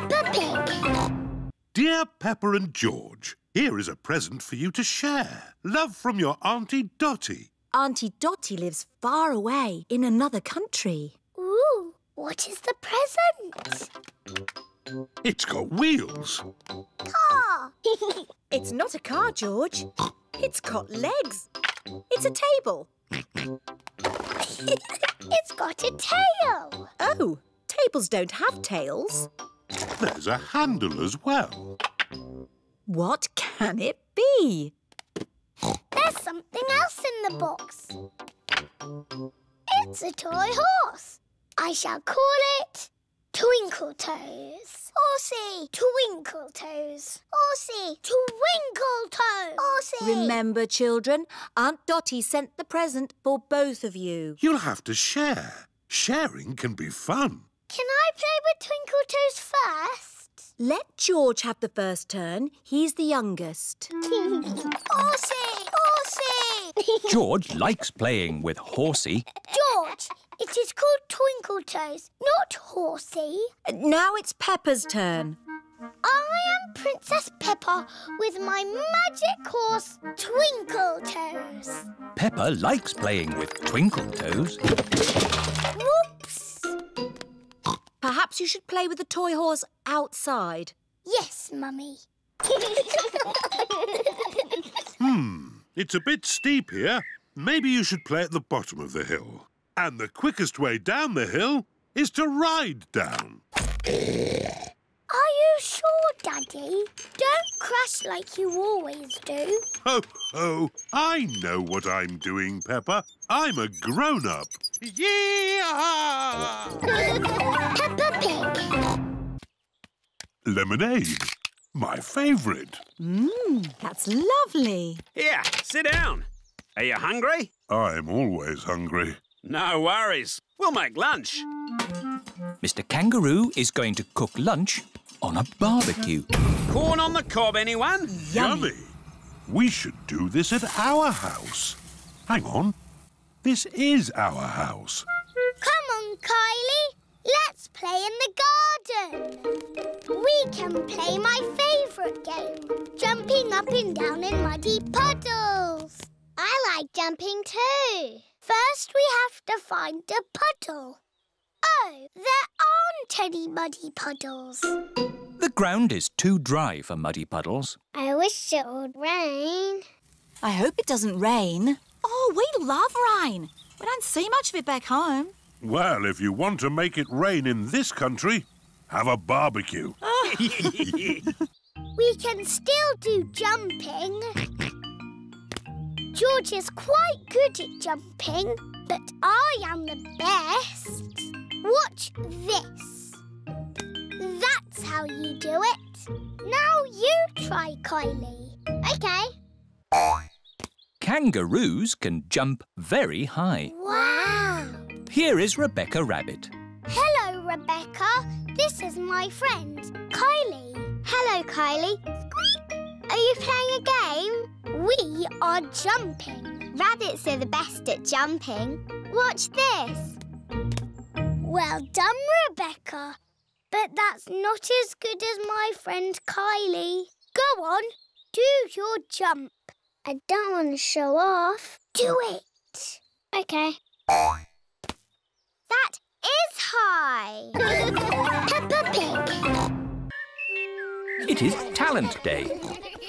Peppa Pig. Dear Peppa and George, here is a present for you to share. Love from your Auntie Dotty. Auntie Dotty lives far away in another country. Ooh, what is the present? It's got wheels. Car. It's not a car, George. It's got legs. It's a table. It's got a tail. Oh, tables don't have tails. There's a handle as well. What can it be? There's something else in the box. It's a toy horse. I shall call it Twinkle Toes. Horsey, Twinkle Toes. Horsey, Twinkle Toes. Horsey. Remember, children, Aunt Dotty sent the present for both of you. You'll have to share. Sharing can be fun. Can I play with Twinkle Toes first? Let George have the first turn. He's the youngest. Horsey! Horsey! George likes playing with Horsey. George, it is called Twinkle Toes, not Horsey. Now it's Peppa's turn. I am Princess Peppa with my magic horse, Twinkle Toes. Peppa likes playing with Twinkle Toes. Whoops! Perhaps you should play with the toy horse outside. Yes, Mummy. It's a bit steep here. Maybe you should play at the bottom of the hill. And the quickest way down the hill is to ride down. Are you sure, Daddy? Don't crash like you always do. Ho, ho! I know what I'm doing, Peppa. I'm a grown-up. Yeah! Peppa Pig. Lemonade. My favourite. That's lovely. Here, sit down. Are you hungry? I'm always hungry. No worries. We'll make lunch. Mr. Kangaroo is going to cook lunch on a barbecue. Corn on the cob, anyone? Yummy. We should do this at our house. Hang on. This is our house. Come on, Kylie. Let's play in the garden. We can play my favourite game, jumping up and down in muddy puddles. I like jumping too. First, we have to find a puddle. Oh, there aren't any muddy puddles. The ground is too dry for muddy puddles. I wish it would rain. I hope it doesn't rain. Oh, we love rain. We don't see much of it back home. Well, if you want to make it rain in this country, have a barbecue. We can still do jumping. George is quite good at jumping, but I am the best. Watch this. That's how you do it. Now you try, Kylie. OK. Kangaroos can jump very high. Wow. Here is Rebecca Rabbit. Hello, Rebecca. This is my friend, Kylie. Hello, Kylie. Squeak. Are you playing a game? We are jumping. Rabbits are the best at jumping. Watch this. Well done, Rebecca. But that's not as good as my friend Kylie. Go on, do your jump. I don't want to show off. Do it. OK. That is high. Peppa Pig. It is Talent Day.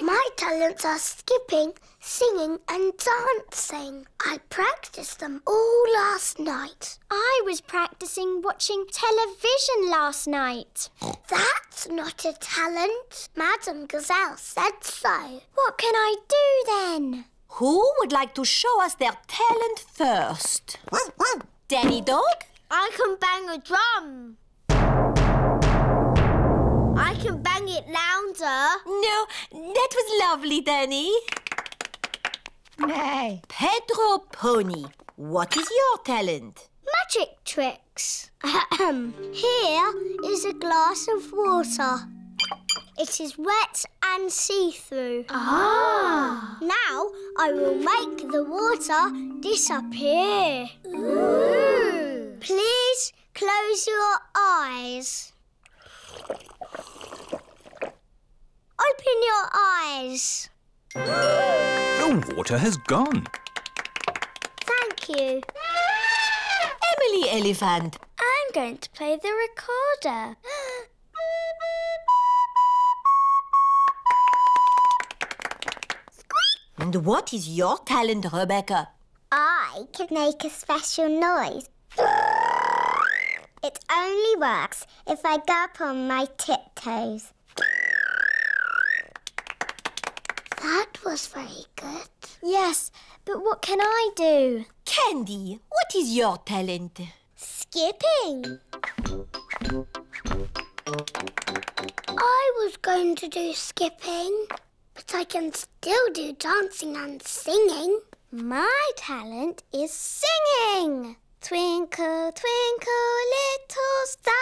My talents are skipping, singing and dancing. I practiced them all last night. I was practicing watching television last night. That's not a talent. Madame Gazelle said so. What can I do then? Who would like to show us their talent first? Danny Dog? I can bang a drum. I can bang it louder. No, that was lovely, Danny. Nay. Pedro Pony, what is your talent? Magic tricks. Here is a glass of water. It is wet and see-through. Ah. Now I will make the water disappear. Ooh. Please close your eyes. your eyes. The water has gone. Thank you. Emily Elephant. I'm going to play the recorder. And what is your talent, Rebecca? I can make a special noise. It only works if I go up on my tiptoes. That was very good. Yes, but what can I do? Candy, what is your talent? Skipping. I was going to do skipping, but I can still do dancing and singing. My talent is singing. Twinkle, twinkle, little star.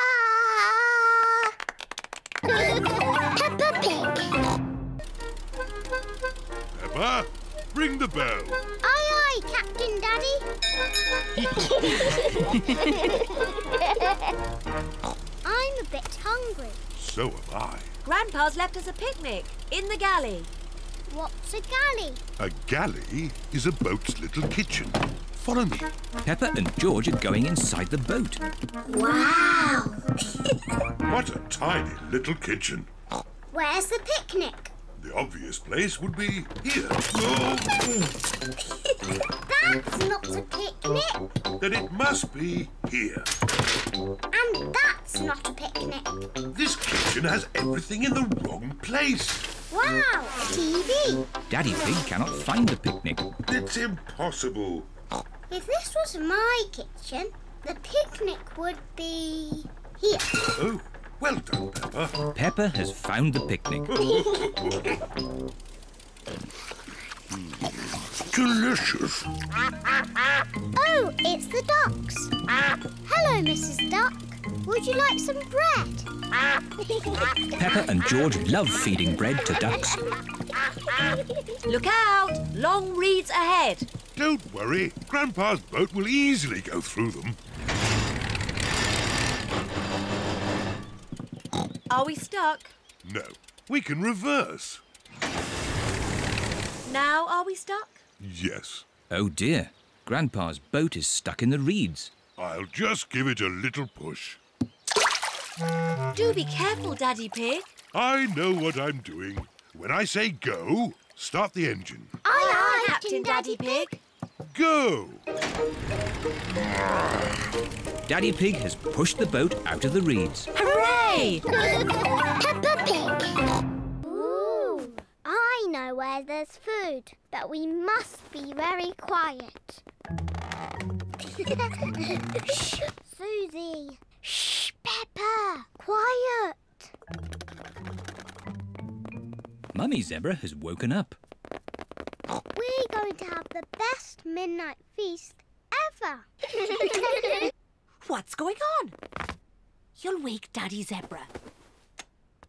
Peppa Pig. Peppa, ring the bell. Aye, aye, Captain Daddy. I'm a bit hungry. So am I. Grandpa's left us a picnic in the galley. What's a galley? A galley is a boat's little kitchen. Follow me. Peppa and George are going inside the boat. Wow. What a tiny little kitchen. Where's the picnic? The obvious place would be here. That's not a picnic. Then it must be here. And that's not a picnic. This kitchen has everything in the wrong place. Wow, a TV. Daddy Pig cannot find the picnic. It's impossible. If this was my kitchen, the picnic would be here. Oh, well done, Peppa. Peppa has found the picnic. Delicious. Oh, it's the ducks. Hello, Mrs. Duck. Would you like some bread? Peppa and George love feeding bread to ducks. Look out! Long reeds ahead. Don't worry. Grandpa's boat will easily go through them. Are we stuck? No, we can reverse. Now are we stuck? Yes. Oh dear, Grandpa's boat is stuck in the reeds. I'll just give it a little push. Do be careful, Daddy Pig. I know what I'm doing. When I say go, start the engine. Aye, aye, Captain Daddy Pig. Go! Daddy Pig has pushed the boat out of the reeds. Hooray! Peppa Pig. Ooh, I know where there's food, but we must be very quiet. Shh, Suzy. Shh, Peppa. Quiet. Mummy Zebra has woken up. We're going to have the best midnight feast ever. What's going on? You'll wake Daddy Zebra.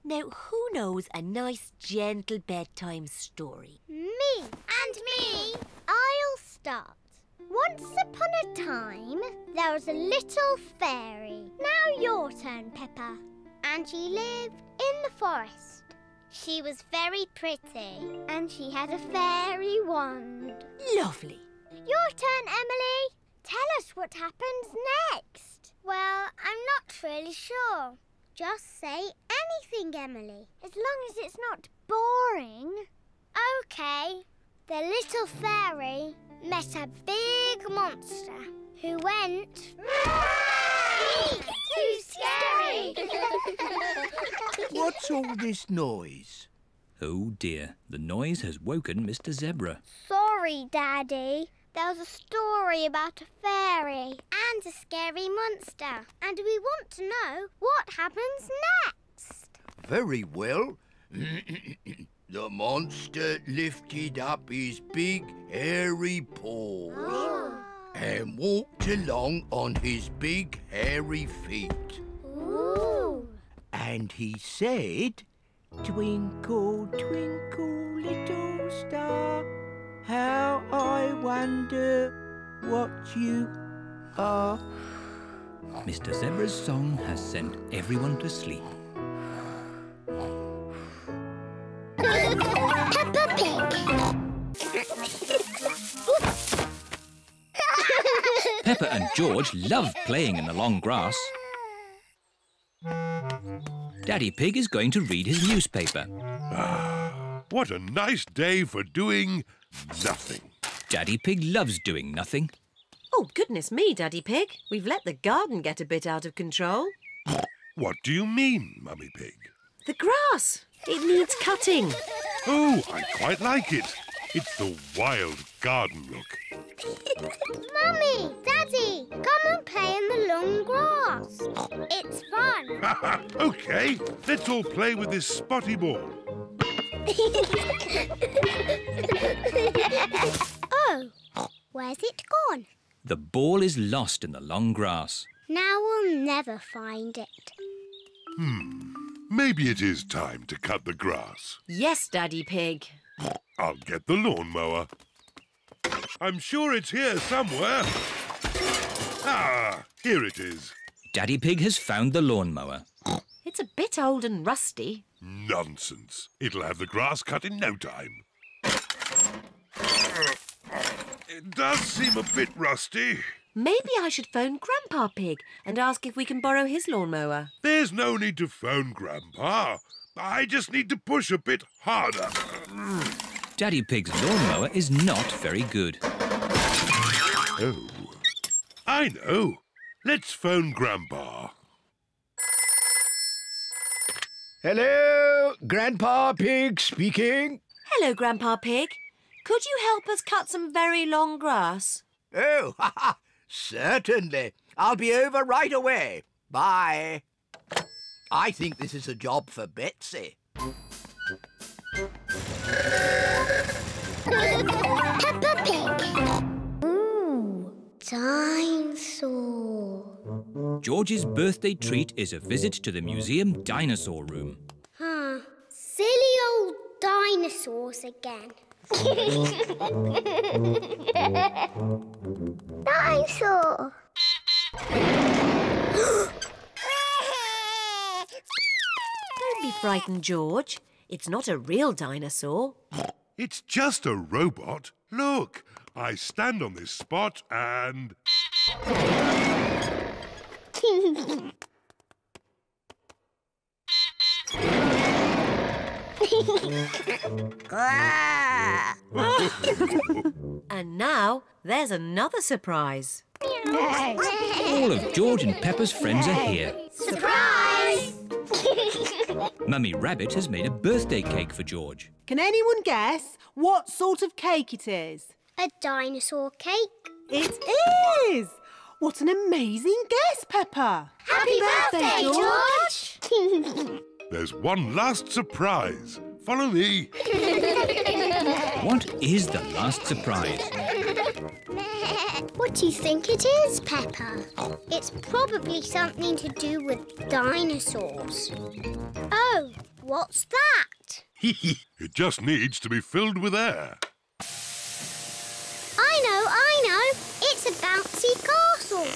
Now, who knows a nice, gentle bedtime story? Me. And me. I'll start. Once upon a time, there was a little fairy. Now your turn, Peppa. And she lived in the forest. She was very pretty, and she had a fairy wand. Lovely. Your turn, Emily. Tell us what happens next. Well, I'm not really sure. Just say anything, Emily, as long as it's not boring. OK. The little fairy met a big monster who went... Too scary! What's all this noise? Oh dear, the noise has woken Mr. Zebra. Sorry, Daddy. There was a story about a fairy and a scary monster. And we want to know what happens next. Very well. The monster lifted up his big, hairy paws and walked along on his big, hairy feet. Ooh. And he said, "Twinkle, twinkle, little star, how I wonder what you are." Mr. Zebra's song has sent everyone to sleep. Peppa Pig. Peppa and George love playing in the long grass. Daddy Pig is going to read his newspaper. What a nice day for doing nothing. Daddy Pig loves doing nothing. Oh, goodness me, Daddy Pig. We've let the garden get a bit out of control. What do you mean, Mummy Pig? The grass. It needs cutting. Oh, I quite like it. It's the wild garden look. Mummy, Daddy, come and play in the long grass. It's fun. OK, let's all play with this spotty ball. Oh, where's it gone? The ball is lost in the long grass. Now we'll never find it. Maybe it is time to cut the grass. Yes, Daddy Pig. I'll get the lawnmower. I'm sure it's here somewhere. Ah, here it is. Daddy Pig has found the lawnmower. It's a bit old and rusty. Nonsense. It'll have the grass cut in no time. It does seem a bit rusty. Maybe I should phone Grandpa Pig and ask if we can borrow his lawnmower. There's no need to phone Grandpa. I just need to push a bit harder. Daddy Pig's lawnmower is not very good. Oh, I know. Let's phone Grandpa. Hello, Grandpa Pig speaking. Hello, Grandpa Pig. Could you help us cut some very long grass? Oh, certainly. I'll be over right away. Bye. I think this is a job for Betsy. Peppa Pig. Ooh, dinosaur. George's birthday treat is a visit to the museum dinosaur room. Silly old dinosaurs again. Dinosaur. Don't be frightened, George. It's not a real dinosaur. It's just a robot. Look, I stand on this spot and... And now there's another surprise. All of George and Peppa's friends are here. Surprise! Mummy Rabbit has made a birthday cake for George. Can anyone guess what sort of cake it is? A dinosaur cake. It is! What an amazing guess, Peppa! Happy birthday, George! There's one last surprise. Follow me. What is the last surprise? What do you think it is, Peppa? It's probably something to do with dinosaurs. Oh, what's that? It just needs to be filled with air. I know! It's a bouncy castle.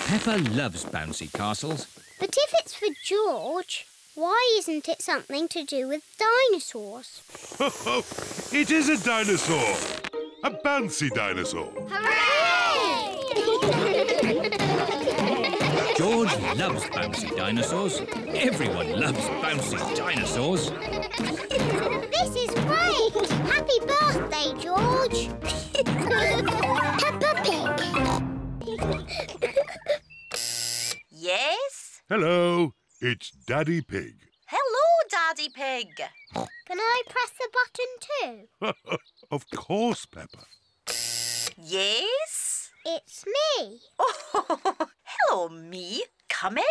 Peppa loves bouncy castles. But if it's for George, why isn't it something to do with dinosaurs? It is a dinosaur. A bouncy dinosaur. Hooray! George loves bouncy dinosaurs. Everyone loves bouncy dinosaurs. This is great! Happy birthday, George! Peppa Pig. Yes? Hello, it's Daddy Pig. Hello, Daddy Pig. Can I press the button too? Of course, Peppa. Yes? It's me. Oh, hello, me. Come in.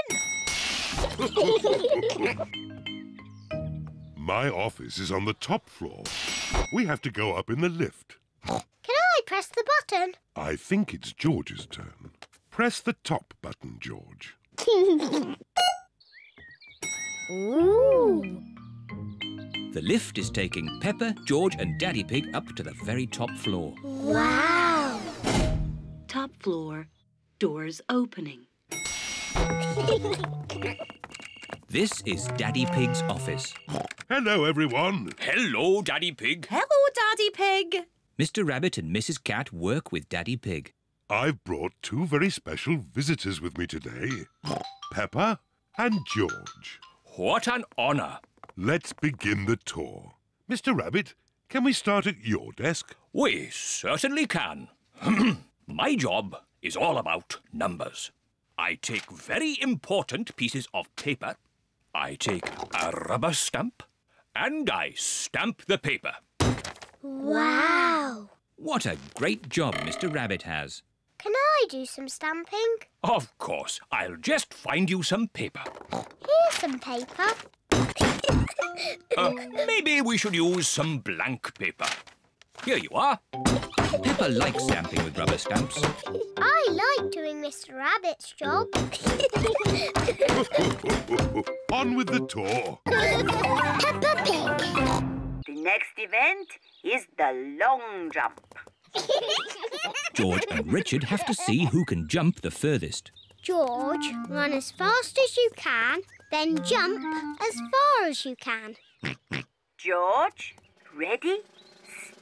My office is on the top floor. We have to go up in the lift. Can I press the button? I think it's George's turn. Press the top button, George. Ooh. The lift is taking Peppa, George and Daddy Pig up to the very top floor. Wow. Top floor, doors opening. This is Daddy Pig's office. Hello, everyone. Hello, Daddy Pig. Hello, Daddy Pig. Mr. Rabbit and Mrs. Cat work with Daddy Pig. I've brought two very special visitors with me today. Peppa and George. What an honour. Let's begin the tour. Mr. Rabbit, can we start at your desk? We certainly can. My job is all about numbers. I take very important pieces of paper. I take a rubber stamp and I stamp the paper. Wow! What a great job Mr. Rabbit has. Can I do some stamping? Of course, I'll just find you some paper. Here's some paper. Maybe we should use some blank paper. Here you are. Peppa likes stamping with rubber stamps. I like doing Mr. Rabbit's job. On with the tour. Peppa Pig. The next event is the long jump. George and Richard have to see who can jump the furthest. George, run as fast as you can, then jump as far as you can. George, ready,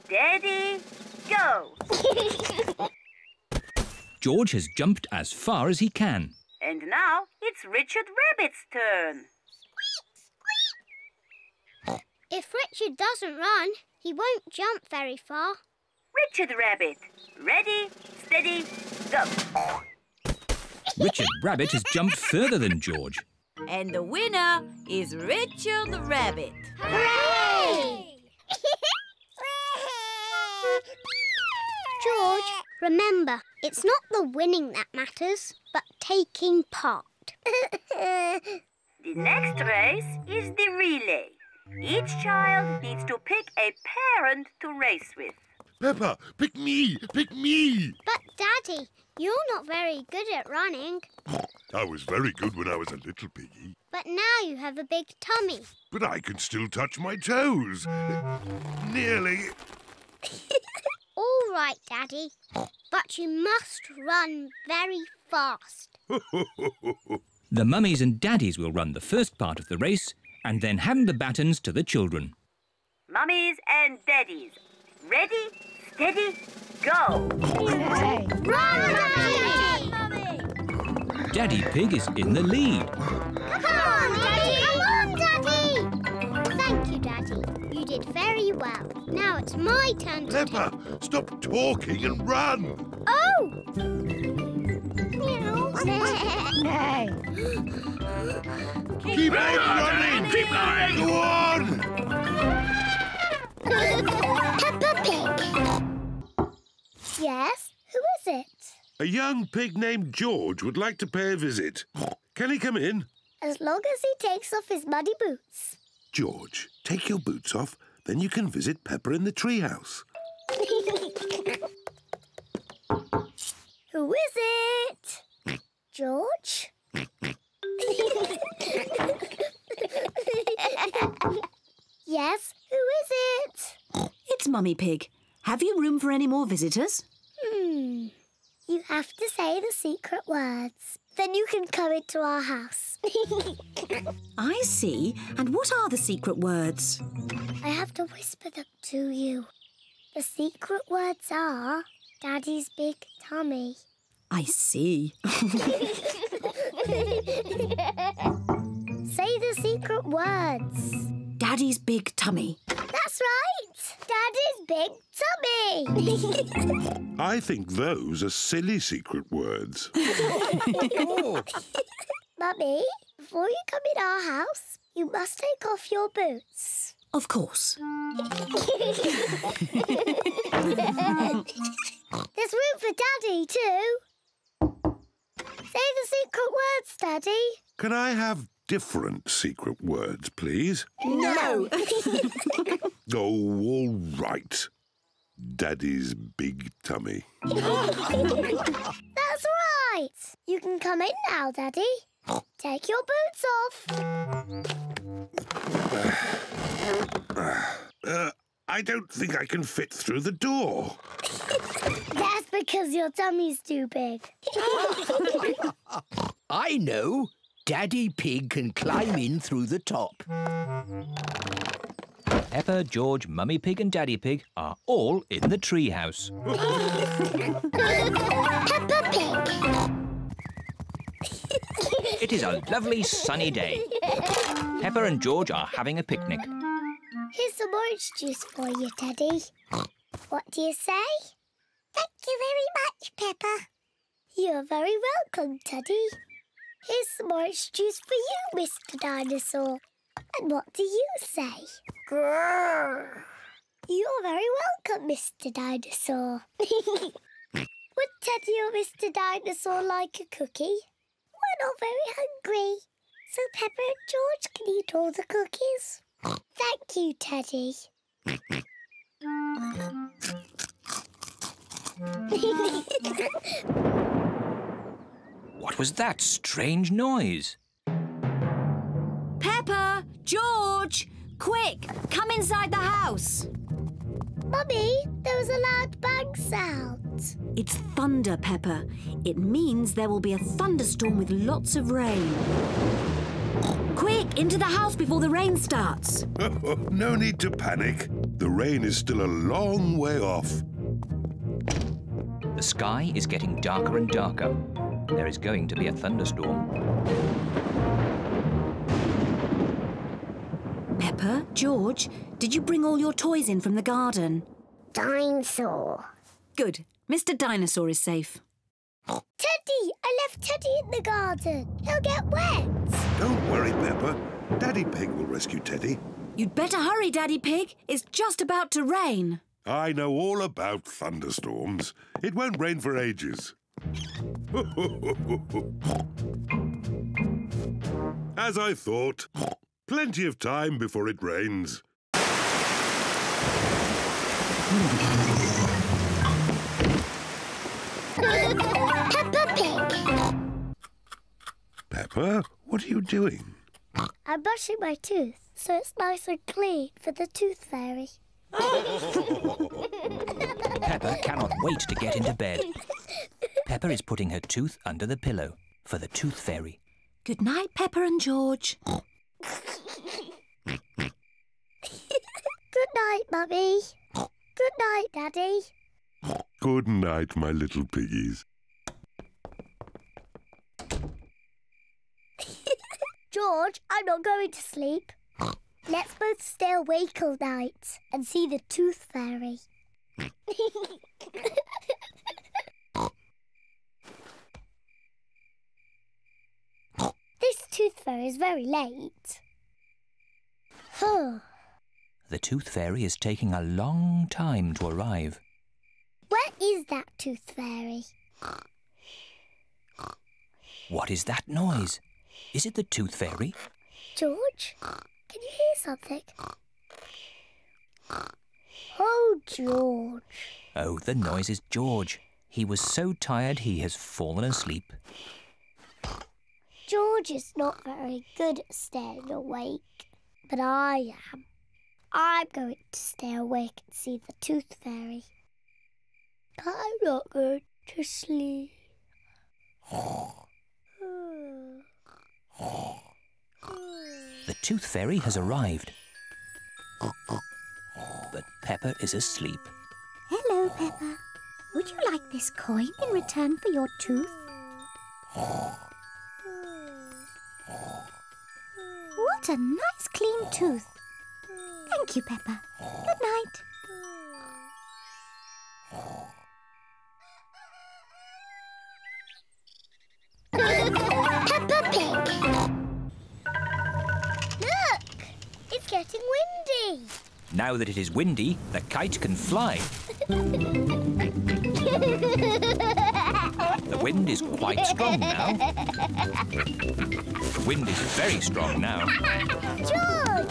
steady, go. George has jumped as far as he can. And now it's Richard Rabbit's turn. If Richard doesn't run, he won't jump very far. Richard Rabbit, ready, steady, go. Richard Rabbit has jumped further than George. And the winner is Richard Rabbit. Hooray! George, remember, it's not the winning that matters, but taking part. The next race is the relay. Each child needs to pick a parent to race with. Peppa, pick me! Pick me! But, Daddy, you're not very good at running. I was very good when I was a little piggy. But now you have a big tummy. But I can still touch my toes. Nearly. All right, Daddy. But you must run very fast. The mummies and daddies will run the first part of the race and then hand the batons to the children. Mummies and daddies, ready, steady, go. Run, Daddy! Daddy Pig is in the lead. Come on, Daddy! Come on, Daddy! Thank you, Daddy. You did very well. Now it's my turn to Peppa, stop talking and run. Oh! Keep on running! Keep going! Go on! Peppa Pig. Yes? Who is it? A young pig named George would like to pay a visit. Can he come in? As long as he takes off his muddy boots. George, take your boots off, then you can visit Peppa in the treehouse. Who is it? George? Yes, who is it? It's Mummy Pig. Have you room for any more visitors? You have to say the secret words. Then you can come into our house. I see. And what are the secret words? I have to whisper them to you. The secret words are Daddy's big tummy. I see. Say the secret words. Daddy's big tummy. That's right. Daddy's big tummy. I think those are silly secret words. Mummy, before you come in our house, you must take off your boots. Of course. There's room for Daddy too. Say the secret words, Daddy. Can I have different secret words, please? No. Oh, all right. Daddy's big tummy. That's right. You can come in now, Daddy. Take your boots off. I don't think I can fit through the door. That's because your tummy's too big. I know. Daddy Pig can climb in through the top. Peppa, George, Mummy Pig and Daddy Pig are all in the tree house. Peppa Pig. It is a lovely sunny day. Peppa and George are having a picnic. Here's some orange juice for you, Teddy. What do you say? Thank you very much, Peppa. You're very welcome, Teddy. Here's some orange juice for you, Mr. Dinosaur. And what do you say? Grrr. You're very welcome, Mr. Dinosaur. Would Teddy or Mr. Dinosaur like a cookie? We're not very hungry, so Peppa and George can eat all the cookies. Thank you, Teddy. What was that strange noise? Peppa! George! Quick! Come inside the house! Mummy, there was a loud bang sound. It's thunder, Peppa. It means there will be a thunderstorm with lots of rain. Quick, into the house before the rain starts. No need to panic. The rain is still a long way off. The sky is getting darker and darker. There is going to be a thunderstorm. Peppa, George, did you bring all your toys in from the garden? Dinosaur. Good. Mr. Dinosaur is safe. Teddy! I left Teddy in the garden. He'll get wet. Don't worry, Peppa. Daddy Pig will rescue Teddy. You'd better hurry, Daddy Pig. It's just about to rain. I know all about thunderstorms. It won't rain for ages. As I thought. Plenty of time before it rains. Peppa Pig. Peppa, what are you doing? I'm brushing my tooth so it's nice and clean for the tooth fairy. Peppa cannot wait to get into bed. Peppa is putting her tooth under the pillow for the tooth fairy. Good night, Peppa and George. Good night, Mummy. Good night, Daddy. Good night, my little piggies. George, I'm not going to sleep. Let's both stay awake all night and see the tooth fairy. This tooth fairy is very late. The tooth fairy is taking a long time to arrive. Where is that tooth fairy? What is that noise? Is it the tooth fairy? George, can you hear something? Oh, George. Oh, the noise is George. He was so tired he has fallen asleep. George is not very good at staying awake, but I am. I'm going to stay awake and see the tooth fairy. I'm not going to sleep. The tooth fairy has arrived. But Peppa is asleep. Hello, Peppa. Would you like this coin in return for your tooth? What a nice clean tooth. Thank you, Peppa. Good night. Peppa Pig. Look! It's getting windy. Now that it is windy, the kite can fly. The wind is quite strong now. The wind is very strong now. George!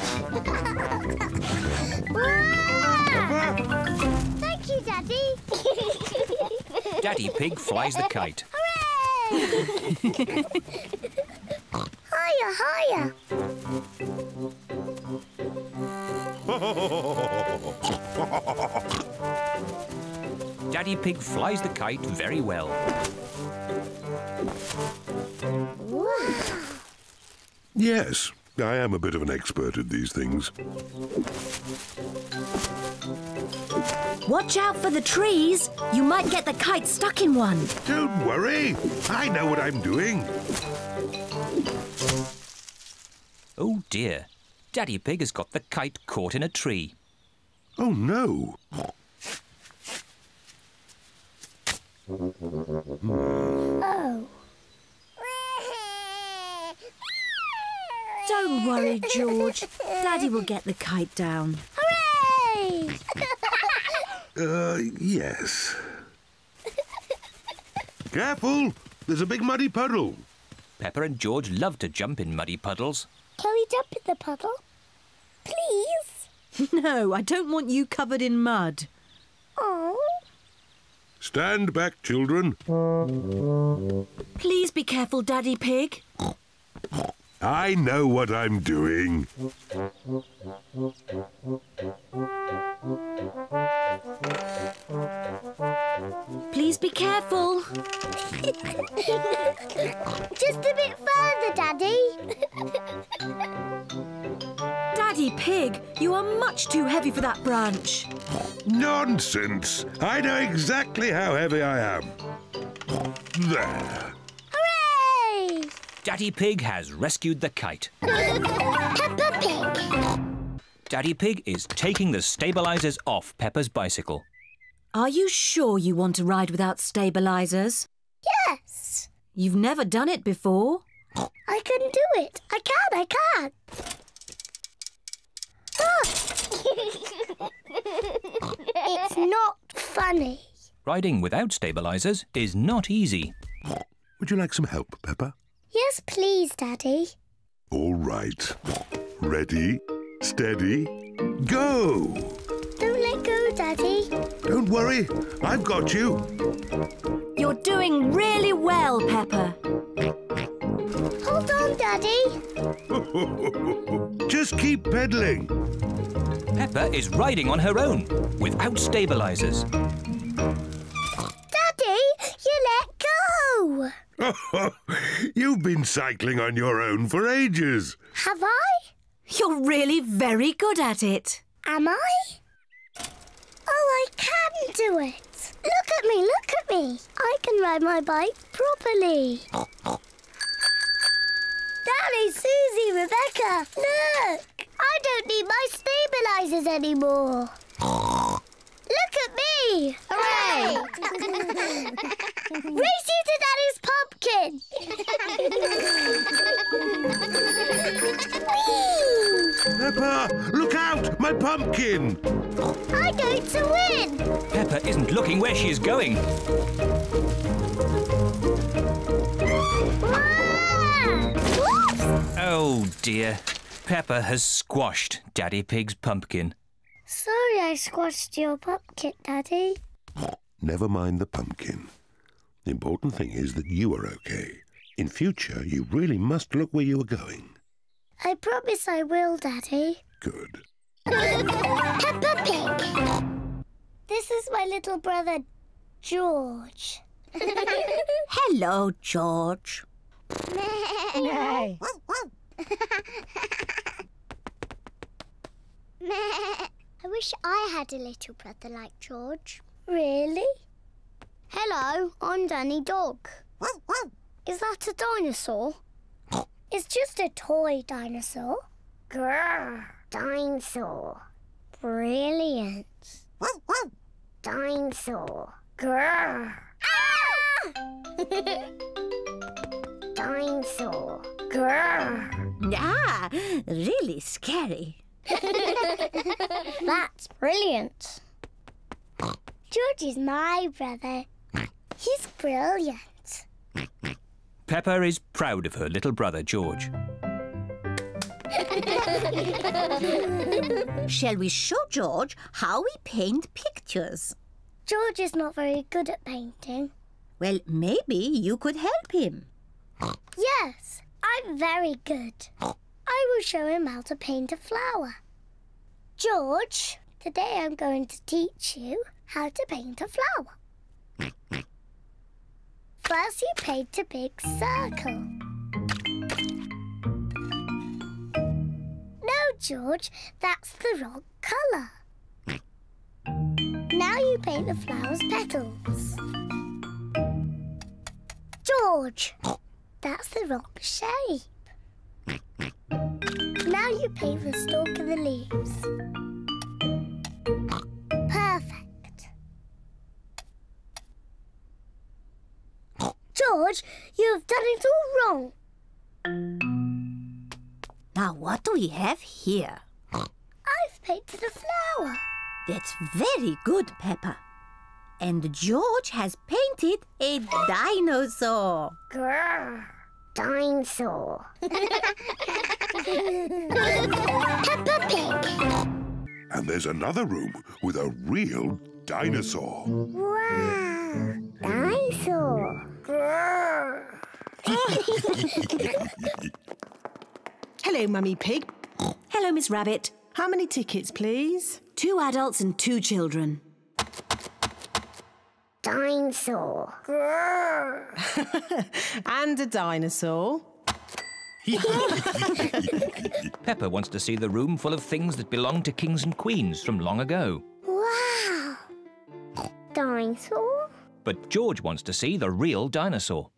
Thank you, Daddy. Daddy Pig flies the kite. Hooray! Higher, higher. Daddy Pig flies the kite very well. Wow. Yes, I am a bit of an expert at these things. Watch out for the trees. You might get the kite stuck in one. Don't worry. I know what I'm doing. Oh dear. Daddy Pig has got the kite caught in a tree. Oh, no. Oh. Don't worry, George. Daddy will get the kite down. Hooray! Yes. Careful! There's a big muddy puddle. Peppa and George love to jump in muddy puddles. Can we jump in the puddle? Please? No, I don't want you covered in mud. Oh. Stand back, children. Please be careful, Daddy Pig. I know what I'm doing. Please be careful. Just a bit further, Daddy. Daddy Pig, you are much too heavy for that branch. Nonsense! I know exactly how heavy I am. There. Hooray! Daddy Pig has rescued the kite. Peppa Pig. Daddy Pig is taking the stabilisers off Peppa's bicycle. Are you sure you want to ride without stabilisers? Yes. You've never done it before. I can do it. I can. It's not funny. Riding without stabilisers is not easy. Would you like some help, Peppa? Yes, please, Daddy. All right. Ready, steady, go! Don't let go, Daddy. Don't worry, I've got you. You're doing really well, Peppa. Hold on, Daddy. Just keep pedalling. Peppa is riding on her own, without stabilisers. Daddy, you let go. You've been cycling on your own for ages. Have I? You're really very good at it. Am I? Oh, I can do it. Look at me. I can ride my bike properly. Daddy, Suzy, Rebecca, look! I don't need my stabilisers anymore. Look at me! Hooray! Race you to Daddy's pumpkin! Peppa, look out! My pumpkin! I'm going to win! Peppa isn't looking where she is going. Oh dear. Peppa has squashed Daddy Pig's pumpkin. Sorry I squashed your pumpkin, Daddy. Never mind the pumpkin. The important thing is that you are okay. In future, you really must look where you are going. I promise I will, Daddy. Good. Peppa Pig. This is my little brother, George. Hello, George. I wish I had a little brother like George. Really? Hello, I'm Danny Dog. Is that a dinosaur? It's just a toy dinosaur. Grrr, dinosaur. Brilliant. Dinosaur. Grrr. Ah! Dinosaur. Grrr. Ah, really scary. That's brilliant. George is my brother. He's brilliant. Peppa is proud of her little brother, George. Shall we show George how we paint pictures? George is not very good at painting. Well, maybe you could help him. Yes, I'm very good. I will show him how to paint a flower. George, today I'm going to teach you how to paint a flower. First you paint a big circle. George, that's the wrong colour. Now you paint the flower's petals. George, that's the wrong shape. Now you paint the stalk and the leaves. Perfect. George, you have done it all wrong. Now, what do we have here? I've painted a flower. That's very good, Peppa. And George has painted a dinosaur. Grrr, dinosaur. Peppa Pig. And there's another room with a real dinosaur. Wow, dinosaur. Grrr. Hello, Mummy Pig. Hello, Miss Rabbit. How many tickets, please? 2 adults and 2 children. Dinosaur. Grrr. And a dinosaur. Peppa wants to see the room full of things that belonged to kings and queens from long ago. Wow. Dinosaur? But George wants to see the real dinosaur.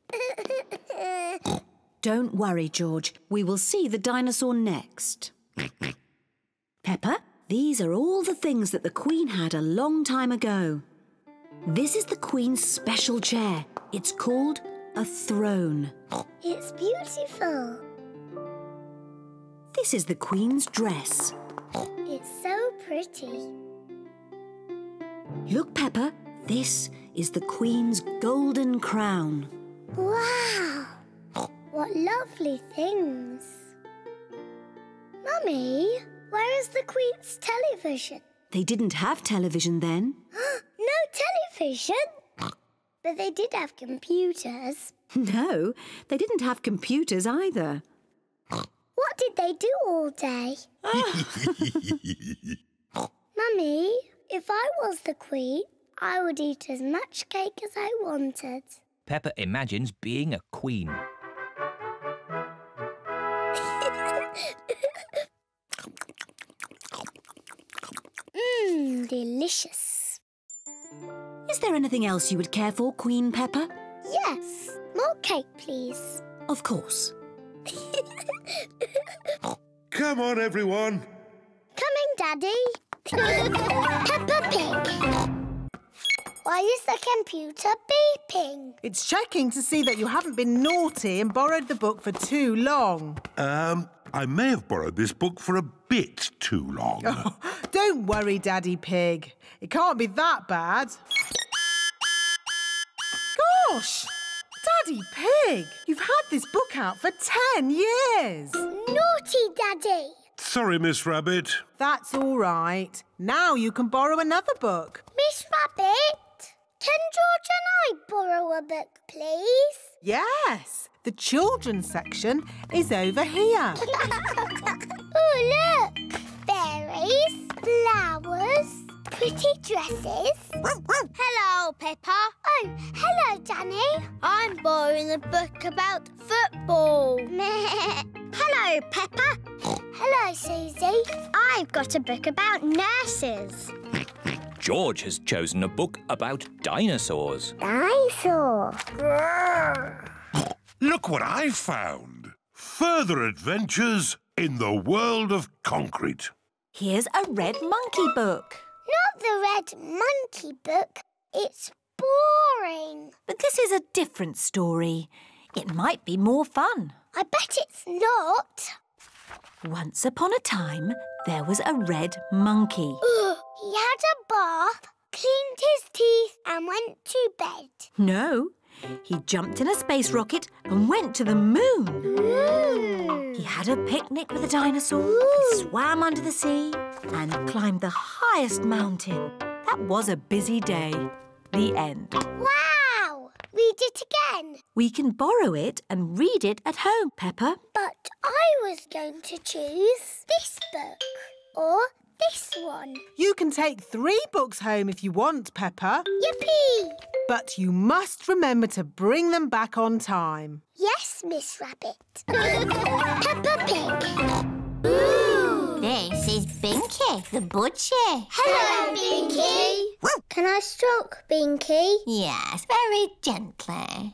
Don't worry, George. We will see the dinosaur next. Peppa, these are all the things that the Queen had a long time ago. This is the Queen's special chair. It's called a throne. It's beautiful. This is the Queen's dress. It's so pretty. Look, Peppa, this is the Queen's golden crown. Wow. What lovely things. Mummy, where is the Queen's television? They didn't have television then. No television? But they did have computers. No, they didn't have computers either. What did they do all day? Mummy, if I was the Queen, I would eat as much cake as I wanted. Peppa imagines being a queen. Delicious. Is there anything else you would care for, Queen Peppa? Yes. More cake, please. Of course. Come on, everyone. Coming, Daddy. Peppa Pig. Why is the computer beeping? It's checking to see that you haven't been naughty and borrowed the book for too long. I may have borrowed this book for a bit too long. Oh, don't worry, Daddy Pig. It can't be that bad. Gosh! Daddy Pig! You've had this book out for 10 years. Naughty, Daddy. Sorry, Miss Rabbit. That's all right. Now you can borrow another book. Miss Rabbit, can George and I borrow a book, please? Yes. The children's section is over here. Oh, look! Berries, flowers, pretty dresses. Hello, Peppa. Oh, hello, Danny. I'm borrowing a book about football. Hello, Peppa. Hello, Suzy. I've got a book about nurses. George has chosen a book about dinosaurs. Dinosaur. Look what I found. Further adventures in the world of concrete. Here's a red monkey book. Not the red monkey book. It's boring. But this is a different story. It might be more fun. I bet it's not. Once upon a time, there was a red monkey. He had a bath, cleaned his teeth and went to bed. No, he jumped in a space rocket and went to the moon. He had a picnic with a dinosaur, he swam under the sea and climbed the highest mountain. That was a busy day. The end. Wow! Read it again. We can borrow it and read it at home, Peppa. But I was going to choose this book or this one. You can take 3 books home if you want, Peppa. Yippee! But you must remember to bring them back on time. Yes, Miss Rabbit. Peppa Pig. There This is Binky, the budgie. Hello, Binky. Can I stroke Binky? Yes, very gently.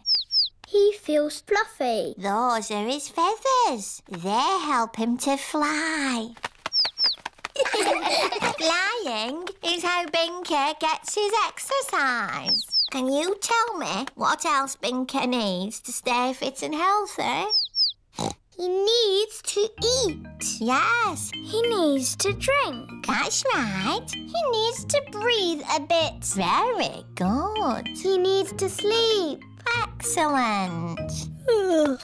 He feels fluffy. Those are his feathers. They help him to fly. Flying is how Binky gets his exercise. Can you tell me what else Binky needs to stay fit and healthy? He needs to eat. Yes. He needs to drink. That's right. He needs to breathe a bit. Very good. He needs to sleep. Excellent.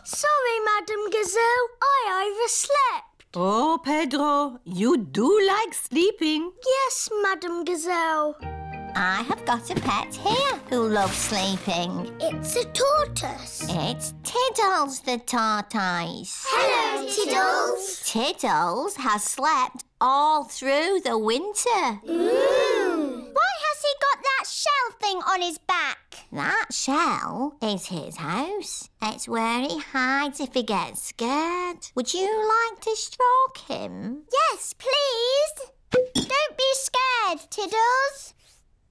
Sorry, Madam Gazelle. I overslept. Oh, Pedro, you do like sleeping. Yes, Madam Gazelle. I have got a pet here who loves sleeping. It's a tortoise. It's Tiddles the tortoise. Hello, Tiddles. Tiddles has slept all through the winter. Ooh. Why has he got that shell thing on his back? That shell is his house. It's where he hides if he gets scared. Would you like to stroke him? Yes, please. Don't be scared, Tiddles.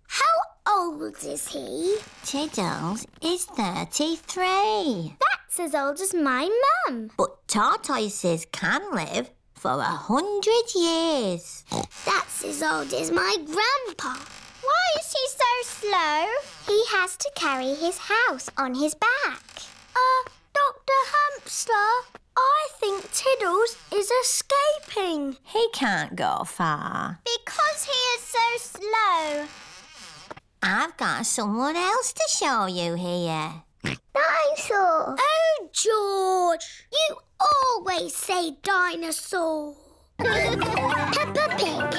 How old is he? Tiddles is 33. That's as old as my mum. But tortoises can live for 100 years. That's as old as my grandpa. Why is he so slow? He has to carry his house on his back. Dr. Hamster, I think Tiddles is escaping. He can't go far. Because he is so slow. I've got someone else to show you here. Dinosaur. Oh, George, you always say dinosaur. Peppa Pig.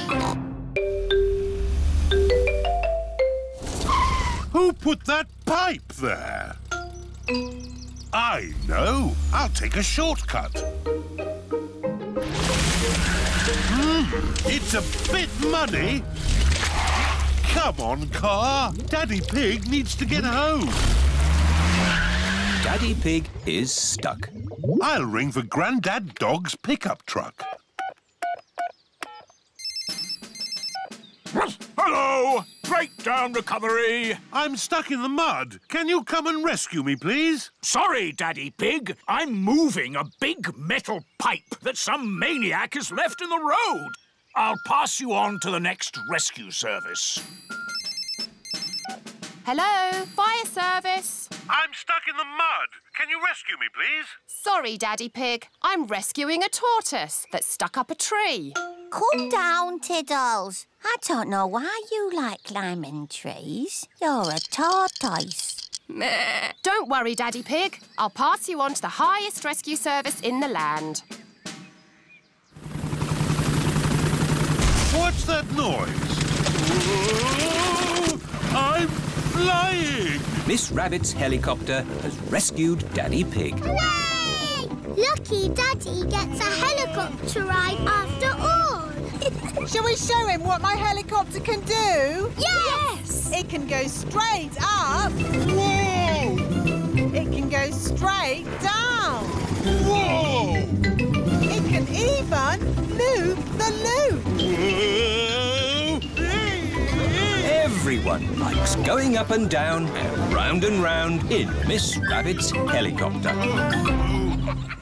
Who put that pipe there? I know. I'll take a shortcut. It's a bit muddy. Come on, car. Daddy Pig needs to get home. Daddy Pig is stuck. I'll ring for Grandad Dog's pickup truck. Hello! Breakdown recovery! I'm stuck in the mud. Can you come and rescue me, please? Sorry, Daddy Pig. I'm moving a big metal pipe that some maniac has left in the road. I'll pass you on to the next rescue service. Hello, fire service. I'm stuck in the mud. Can you rescue me, please? Sorry, Daddy Pig. I'm rescuing a tortoise that's stuck up a tree. Calm down, Tiddles. I don't know why you like climbing trees. You're a tortoise. Don't worry, Daddy Pig. I'll pass you on to the highest rescue service in the land. What's that noise? Whoa! I'm flying! Miss Rabbit's helicopter has rescued Daddy Pig. Hooray! Lucky Daddy gets a helicopter ride after all. Shall we show him what my helicopter can do? Yes! It can go straight up. Whoa! It can go straight down. Whoa! It can even loop the loop. Everyone likes going up and down and round in Miss Rabbit's helicopter.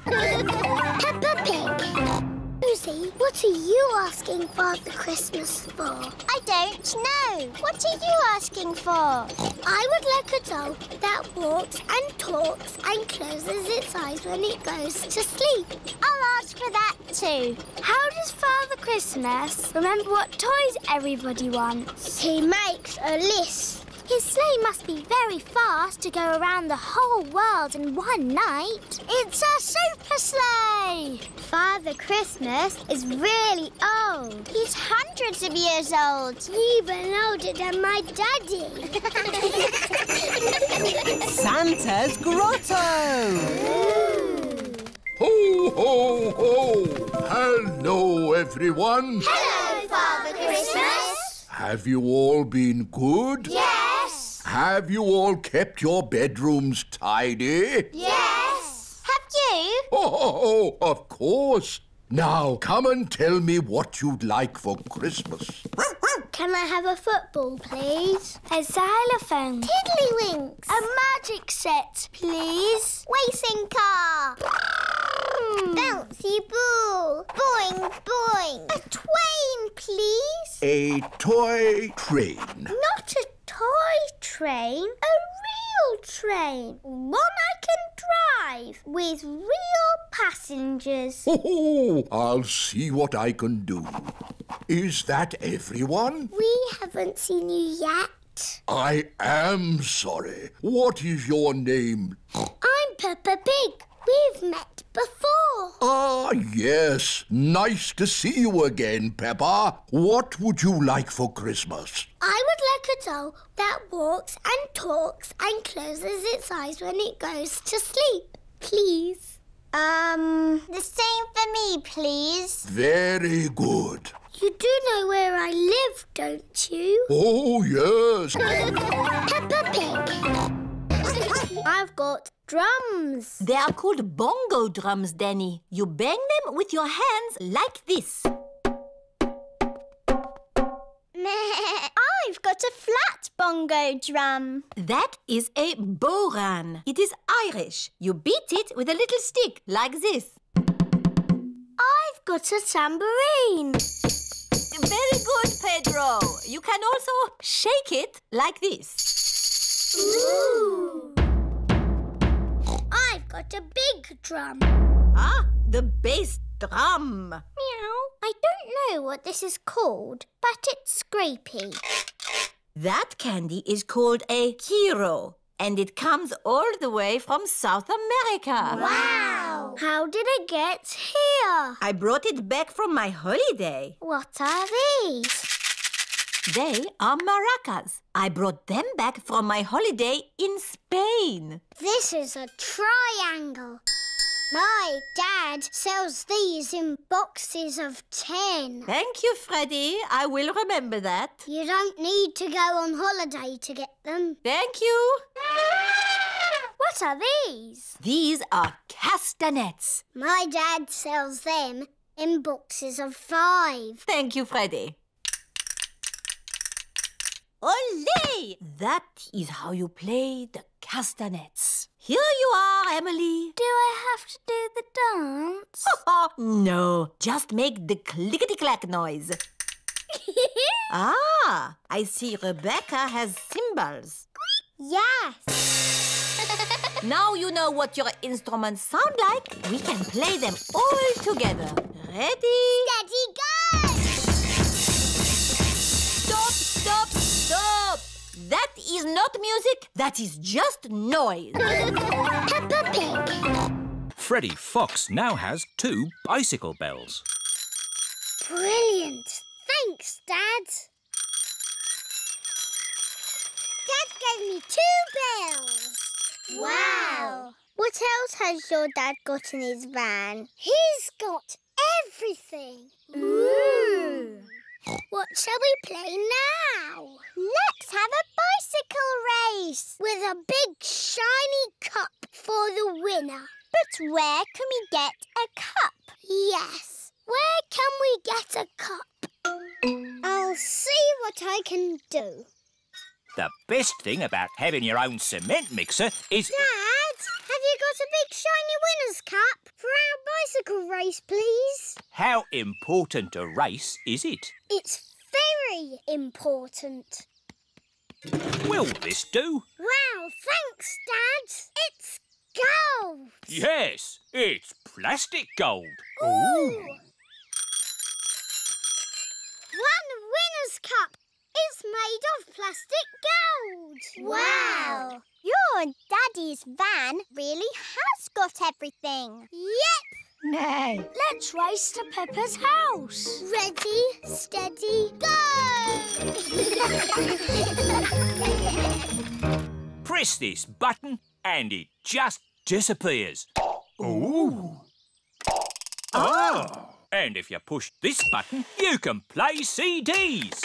Peppa Pig. Suzy, what are you asking Father Christmas for? I don't know. What are you asking for? I would like a doll that walks and talks and closes its eyes when it goes to sleep. I'll ask for that too. How does Father Christmas remember what toys everybody wants? He makes a list. His sleigh must be very fast to go around the whole world in one night. It's a super sleigh! Father Christmas is really old. He's hundreds of years old. Even older than my daddy. Santa's grotto. Ho, ho, ho! Hello, everyone. Hello, Father Christmas. Have you all been good? Yes. Have you all kept your bedrooms tidy? Yes. Have you? Oh, of course. Now, come and tell me what you'd like for Christmas. Can I have a football, please? A xylophone. Tiddlywinks. A magic set, please. Racing car. Bouncy ball. Boing, boing. A twain, please. A toy train. Not a toy train, a real train. One I can drive with real passengers. Oh, I'll see what I can do. Is that everyone? We haven't seen you yet. I am sorry. What is your name? I'm Peppa Pig. We've met before. Ah, yes. Nice to see you again, Peppa. What would you like for Christmas? I would like a doll that walks and talks and closes its eyes when it goes to sleep, please. The same for me, please. Very good. You do know where I live, don't you? Oh, yes. Peppa Pig. I've got drums. They are called bongo drums, Danny. You bang them with your hands like this. I've got a flat bongo drum. That is a boran. It is Irish. You beat it with a little stick like this. I've got a tambourine. Very good, Pedro. You can also shake it like this. Ooh. I've got a big drum. Ah, the bass drum. Meow. I don't know what this is called, but it's scrapey. That candy is called a hero, and it comes all the way from South America. Wow! How did it get here? I brought it back from my holiday. What are these? They are maracas. I brought them back from my holiday in Spain. This is a triangle. My dad sells these in boxes of 10. Thank you, Freddie. I will remember that. You don't need to go on holiday to get them. Thank you. What are these? These are castanets. My dad sells them in boxes of 5. Thank you, Freddie. Olé! That is how you play the castanets. Here you are, Emily. Do I have to do the dance? No, just make the clickety-clack noise. Ah, I see Rebecca has cymbals. Yes. Now you know what your instruments sound like. We can play them all together. Ready? Steady, go! Stop, stop, stop! That is not music, that is just noise. Peppa Pig. Freddie Fox now has 2 bicycle bells. Brilliant. Thanks, Dad. Dad gave me 2 bells. Wow. What else has your dad got in his van? He's got everything. Ooh. What shall we play now? Let's have a bicycle race with a big shiny cup for the winner. But where can we get a cup? Yes, where can we get a cup? I'll see what I can do. The best thing about having your own cement mixer is... Dad, have you got a big shiny winner's cap for our bicycle race, please? How important a race is it? It's very important. Will this do? Wow, thanks, Dad. It's gold. Yes, it's plastic gold. Ooh. 1 winner's cup is made of plastic gold. Wow. Your Daddy's van really has got everything. Yep. No. Let's race to Peppa's house. Ready, steady, go! Press this button and it just disappears. Ooh. Ah! And if you push this button, you can play CDs.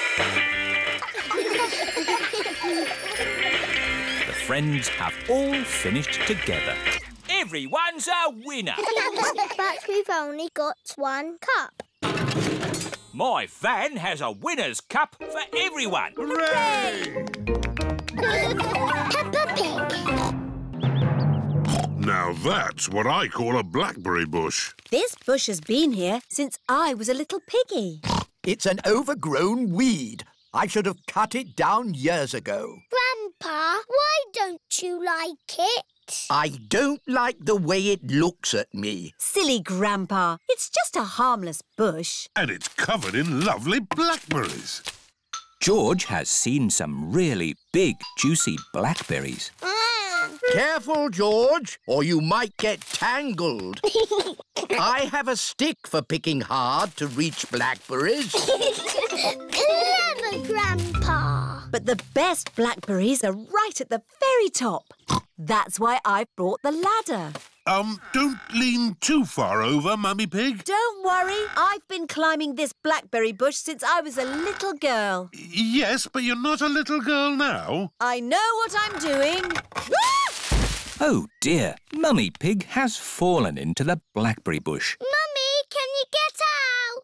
The friends have all finished together. Everyone's a winner. But we've only got one cup. My van has a winner's cup for everyone. Hooray! Peppa Pig. Now that's what I call a blackberry bush. This bush has been here since I was a little piggy. It's an overgrown weed. I should have cut it down years ago. Grandpa, why don't you like it? I don't like the way it looks at me. Silly Grandpa, it's just a harmless bush. And it's covered in lovely blackberries. George has seen some really big, juicy blackberries. Careful, George, or you might get tangled. I have a stick for picking hard to reach blackberries. Clever, Grandpa. But the best blackberries are right at the very top. That's why I brought the ladder. Don't lean too far over, Mummy Pig. Don't worry, I've been climbing this blackberry bush since I was a little girl. Yes, but you're not a little girl now. I know what I'm doing. Oh dear, Mummy Pig has fallen into the blackberry bush. Mummy, can you get out?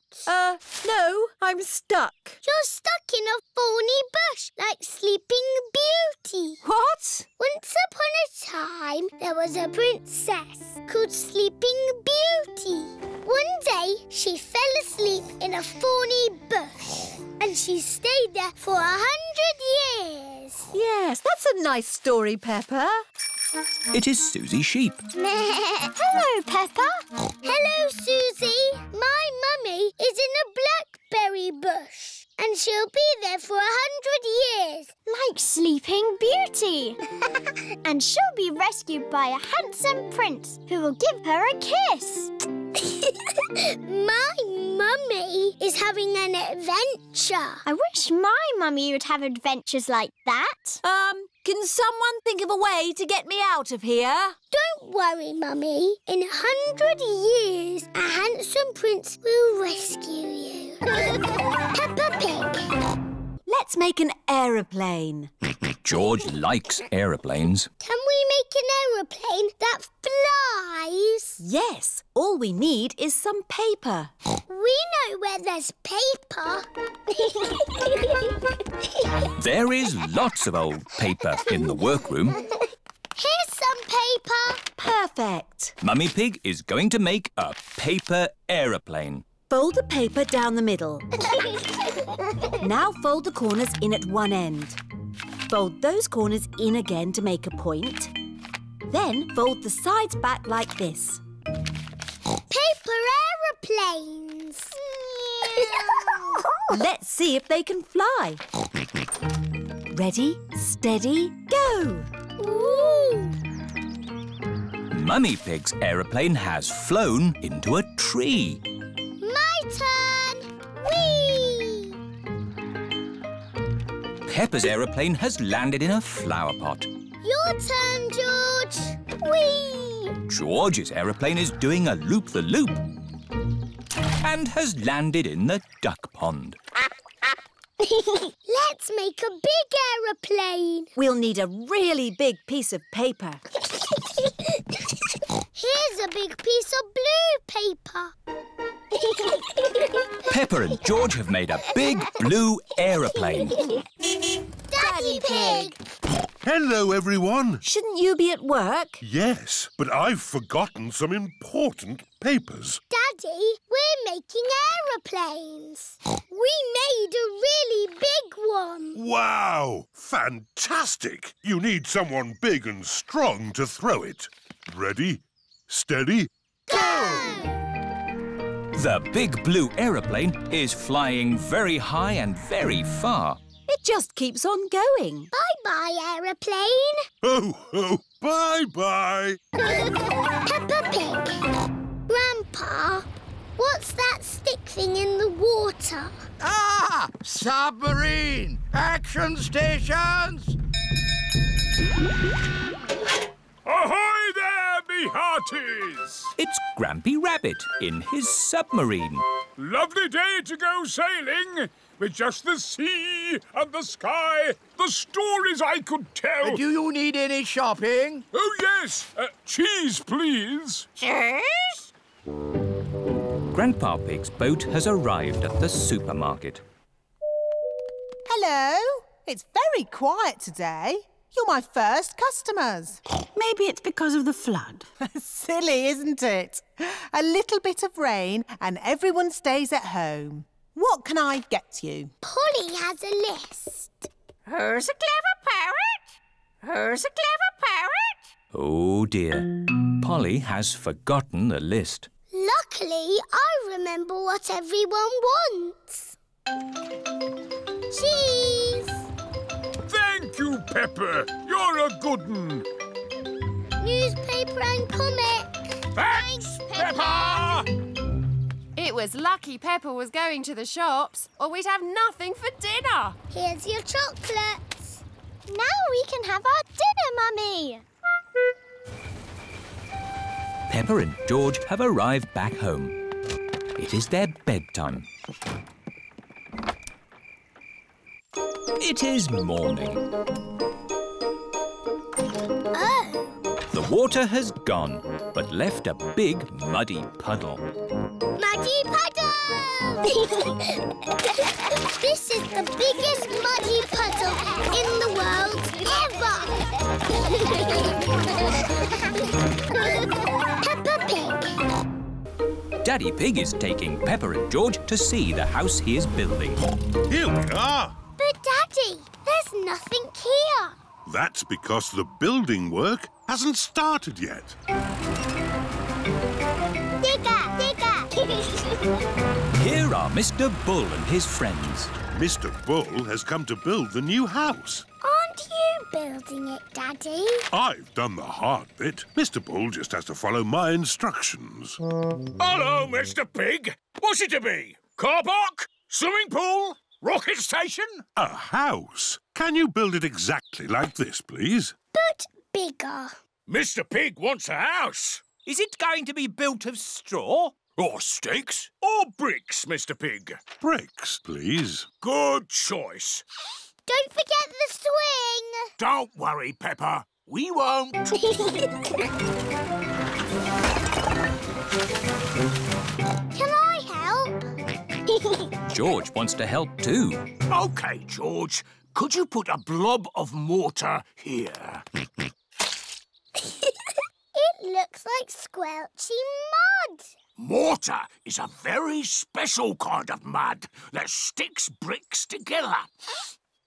No, I'm stuck. You're stuck in a thorny bush like Sleeping Beauty. What? Once upon a time, there was a princess called Sleeping Beauty. One day, she fell asleep in a thorny bush and she stayed there for 100 years. Yes, that's a nice story, Peppa. It is Suzy Sheep. Hello, Peppa. Hello, Suzy. My mummy is in a blackberry bush and she'll be there for 100 years. Like Sleeping Beauty. And she'll be rescued by a handsome prince who will give her a kiss. My mummy is having an adventure. I wish my mummy would have adventures like that. Can someone think of a way to get me out of here? Don't worry, Mummy. In 100 years, a handsome prince will rescue you. Peppa Pig. Let's make an aeroplane. George likes aeroplanes. Can we make an aeroplane that flies? Yes, all we need is some paper. We know where there's paper. There is lots of old paper in the workroom. Here's some paper. Perfect. Mummy Pig is going to make a paper aeroplane. Fold the paper down the middle. Now fold the corners in at one end. Fold those corners in again to make a point. Then fold the sides back like this. Paper aeroplanes. Let's see if they can fly. Ready, steady, go! Ooh. Mummy Pig's aeroplane has flown into a tree. My turn. Whee! Peppa's aeroplane has landed in a flower pot. Your turn, George. Whee! George's aeroplane is doing a loop-the-loop and has landed in the duck pond. Let's make a big aeroplane. We'll need a really big piece of paper. Here's a big piece of blue paper. Peppa and George have made a big blue aeroplane. Daddy Pig! Hello, everyone. Shouldn't you be at work? Yes, but I've forgotten some important papers. Daddy, we're making aeroplanes. We made a really big one. Wow! Fantastic! You need someone big and strong to throw it. Ready, steady, go! The big blue aeroplane is flying very high and very far. It just keeps on going. Bye-bye, aeroplane. Ho, ho, bye-bye. Peppa Pig. Grandpa, what's that stick thing in the water? Ah! Submarine! Action stations! Ahoy there, me Howdy, hearties! It's Grampy Rabbit in his submarine. Lovely day to go sailing with just the sea and the sky, the stories I could tell. Do you need any shopping? Oh, yes. Cheese, please. Cheese? Grandpa Pig's boat has arrived at the supermarket. Hello. It's very quiet today. You're my first customers. Maybe it's because of the flood. Silly, isn't it? A little bit of rain and everyone stays at home. What can I get you? Polly has a list. Who's a clever parrot? Who's a clever parrot? Oh dear. Polly has forgotten the list. Luckily, I remember what everyone wants. Cheese! Thank you, Peppa. You're a good un. Newspaper and comic. Thanks, Peppa! It was lucky Peppa was going to the shops, or we'd have nothing for dinner. Here's your chocolates. Now we can have our dinner, Mummy. Peppa and George have arrived back home. It is their bedtime. It is morning. Oh. The water has gone, but left a big muddy puddle. Muddy puddle! This is the biggest muddy puddle in the world ever! Peppa Pig. Daddy Pig is taking Peppa and George to see the house he is building. Here we are. But, Daddy, there's nothing here. That's because the building work hasn't started yet. Digger, digger. Here are Mr. Bull and his friends. Mr. Bull has come to build the new house. Aren't you building it, Daddy? I've done the hard bit. Mr. Bull just has to follow my instructions. Hello, Mr. Pig. What's it to be? Car park? Swimming pool? Rocket station? A house? Can you build it exactly like this, please? But bigger. Mr. Pig wants a house. Is it going to be built of straw? Or sticks? Or bricks, Mr. Pig? Bricks, please. Good choice. Don't forget the swing. Don't worry, Peppa. We won't. Can I help? George wants to help too. OK, George. Could you put a blob of mortar here? It looks like squelchy mud. Mortar is a very special kind of mud that sticks bricks together.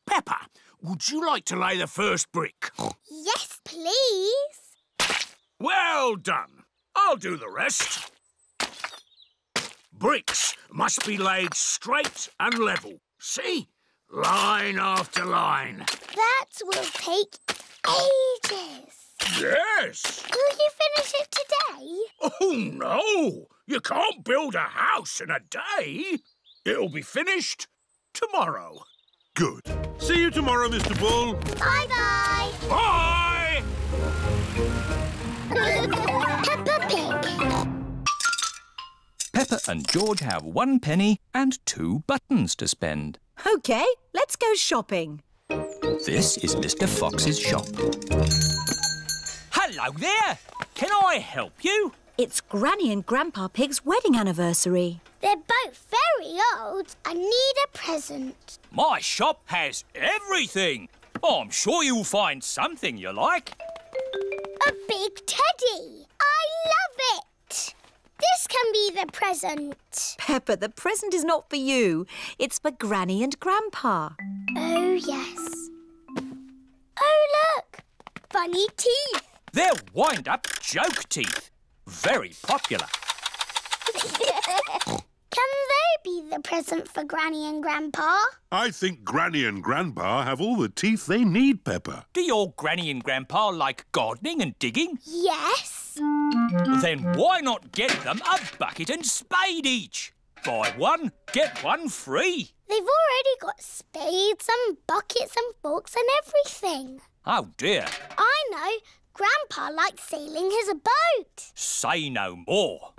Peppa, would you like to lay the first brick? Yes, please. Well done. I'll do the rest. Bricks must be laid straight and level. See? Line after line. That will take ages. Yes. Will you finish it today? Oh, no. You can't build a house in a day. It'll be finished tomorrow. Good. See you tomorrow, Mr. Bull. Bye-bye. Bye! Peppa Pig. Peppa and George have 1 penny and 2 buttons to spend. OK, let's go shopping. This is Mr. Fox's shop. Hello there. Can I help you? It's Granny and Grandpa Pig's wedding anniversary. They're both very old and need a present. My shop has everything. I'm sure you'll find something you like. A big teddy. I love it. This can be the present. Peppa, the present is not for you. It's for Granny and Grandpa. Oh, yes. Oh, look. Funny teeth. They're wind-up joke teeth. Very popular. Can they be the present for Granny and Grandpa? I think Granny and Grandpa have all the teeth they need, Peppa. Do your Granny and Grandpa like gardening and digging? Yes. Then why not get them a bucket and spade each? Buy one, get one free. They've already got spades and buckets and forks and everything. Oh, dear. I know. Grandpa likes sailing his boat. Say no more.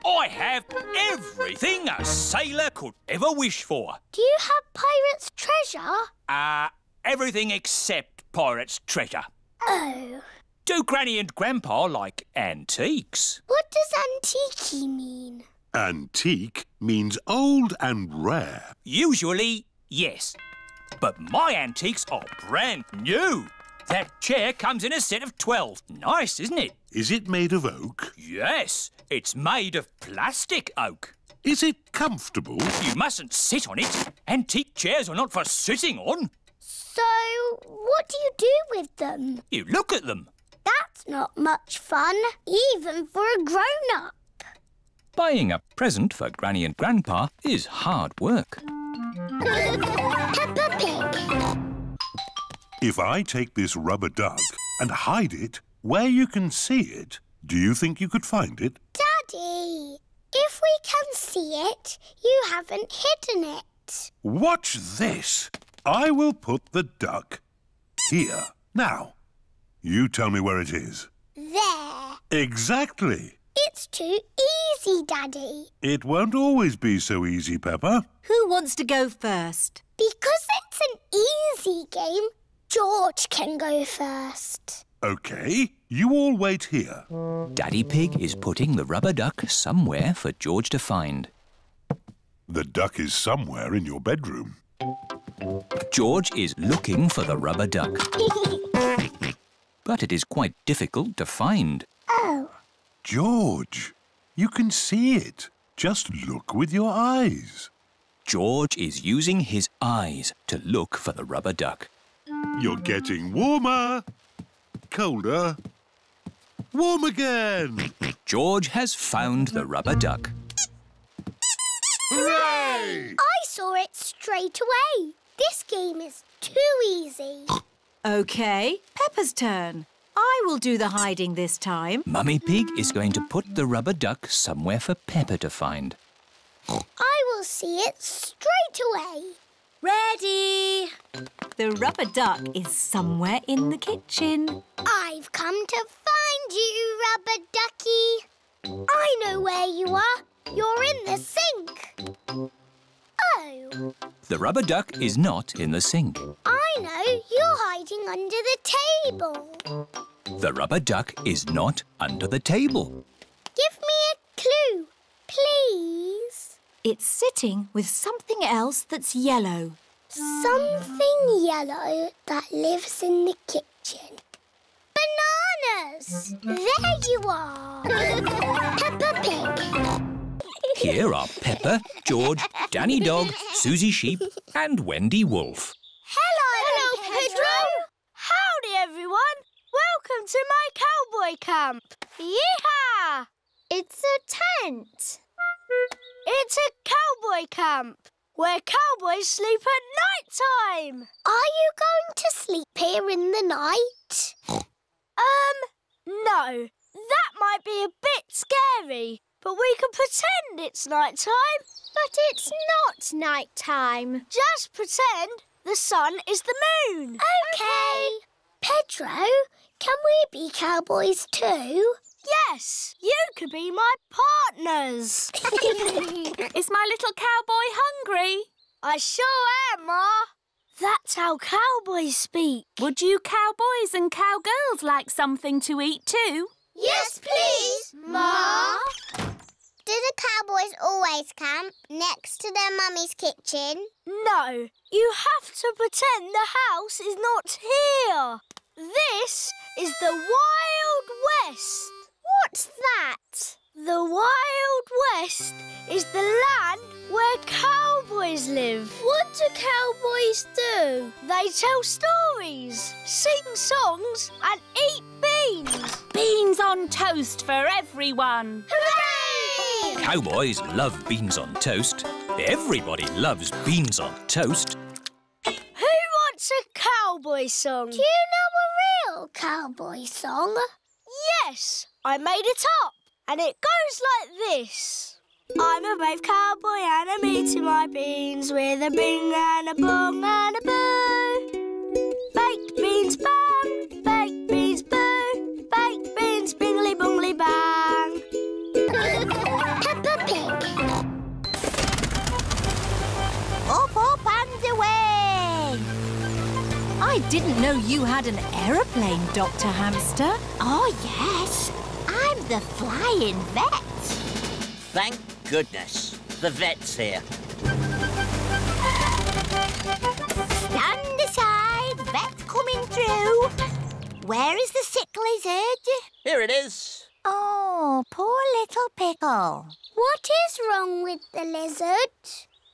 I have everything a sailor could ever wish for. Do you have pirate's treasure? Everything except pirate's treasure. Oh. Do Granny and Grandpa like antiques? What does antique mean? Antique means old and rare. Usually, yes. But my antiques are brand new. That chair comes in a set of 12. Nice, isn't it? Is it made of oak? Yes, it's made of plastic oak. Is it comfortable? You mustn't sit on it. Antique chairs are not for sitting on. So, what do you do with them? You look at them. That's not much fun, even for a grown-up. Buying a present for Granny and Grandpa is hard work. Peppa Pig. If I take this rubber duck and hide it where you can see it, do you think you could find it? Daddy, if we can see it, you haven't hidden it. Watch this. I will put the duck here. Now, you tell me where it is. There. Exactly. It's too easy, Daddy. It won't always be so easy, Peppa. Who wants to go first? Because it's an easy game, George can go first. OK, you all wait here. Daddy Pig is putting the rubber duck somewhere for George to find. The duck is somewhere in your bedroom. George is looking for the rubber duck. But it is quite difficult to find. Oh. George, you can see it. Just look with your eyes. George is using his eyes to look for the rubber duck. You're getting warmer. Colder. Warm again. George has found the rubber duck. Hooray! I saw it straight away. This game is too easy. OK, Peppa's turn. I will do the hiding this time. Mummy Pig is going to put the rubber duck somewhere for Peppa to find. I will see it straight away. Ready! The rubber duck is somewhere in the kitchen. I've come to find you, rubber ducky. I know where you are. You're in the sink. Oh. The rubber duck is not in the sink. I know. You're hiding under the table. The rubber duck is not under the table. Give me a clue, please. It's sitting with something else that's yellow. Something yellow that lives in the kitchen. Bananas! There you are. Peppa Pig. Here are Peppa, George, Danny Dog, Suzy Sheep and Wendy Wolf. Hello, Pedro. Howdy, everyone. Welcome to my cowboy camp. Yeehaw! It's a tent. It's a cowboy camp where cowboys sleep at night time. Are you going to sleep here in the night? No. That might be a bit scary, but we can pretend it's night time. But it's not night time. Just pretend the sun is the moon. OK. Pedro, can we be cowboys too? Yes, you could be my partners. Is my little cowboy hungry? I sure am, Ma. That's how cowboys speak. Would you cowboys and cowgirls like something to eat too? Yes, please, Ma. Do the cowboys always camp next to their mummy's kitchen? No, you have to pretend the house is not here. This is the Wild West. What's that? The Wild West is the land where cowboys live. What do cowboys do? They tell stories, sing songs and eat beans. Beans on toast for everyone. Hooray! Cowboys love beans on toast. Everybody loves beans on toast. Who wants a cowboy song? Do you know a real cowboy song? Yes, I made it up. And it goes like this. I'm a brave cowboy and I'm eating my beans with a bing and a bong and a boo. Baked beans bang, baked beans boo. I didn't know you had an aeroplane, Dr. Hamster. Oh, yes. I'm the flying vet. Thank goodness. The vet's here. Stand aside, vet coming through. Where is the sick lizard? Here it is. Oh, poor little pickle. What is wrong with the lizard?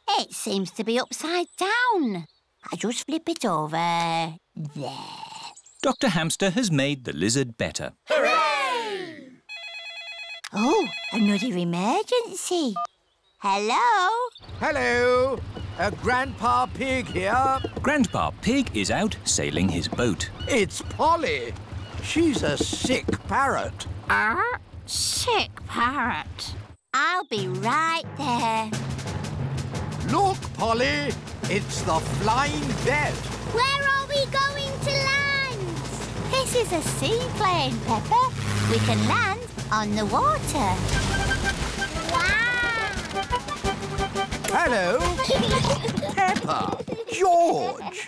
It seems to be upside down. I just flip it over. There. Dr. Hamster has made the lizard better. Hooray! Oh, another emergency. Hello? Hello. Grandpa Pig here. Grandpa Pig is out sailing his boat. It's Polly. She's a sick parrot. Sick parrot. I'll be right there. Look, Polly. It's the flying vet. Where are we going to land? This is a seaplane, Peppa. We can land on the water. Wow! Hello. Peppa. George.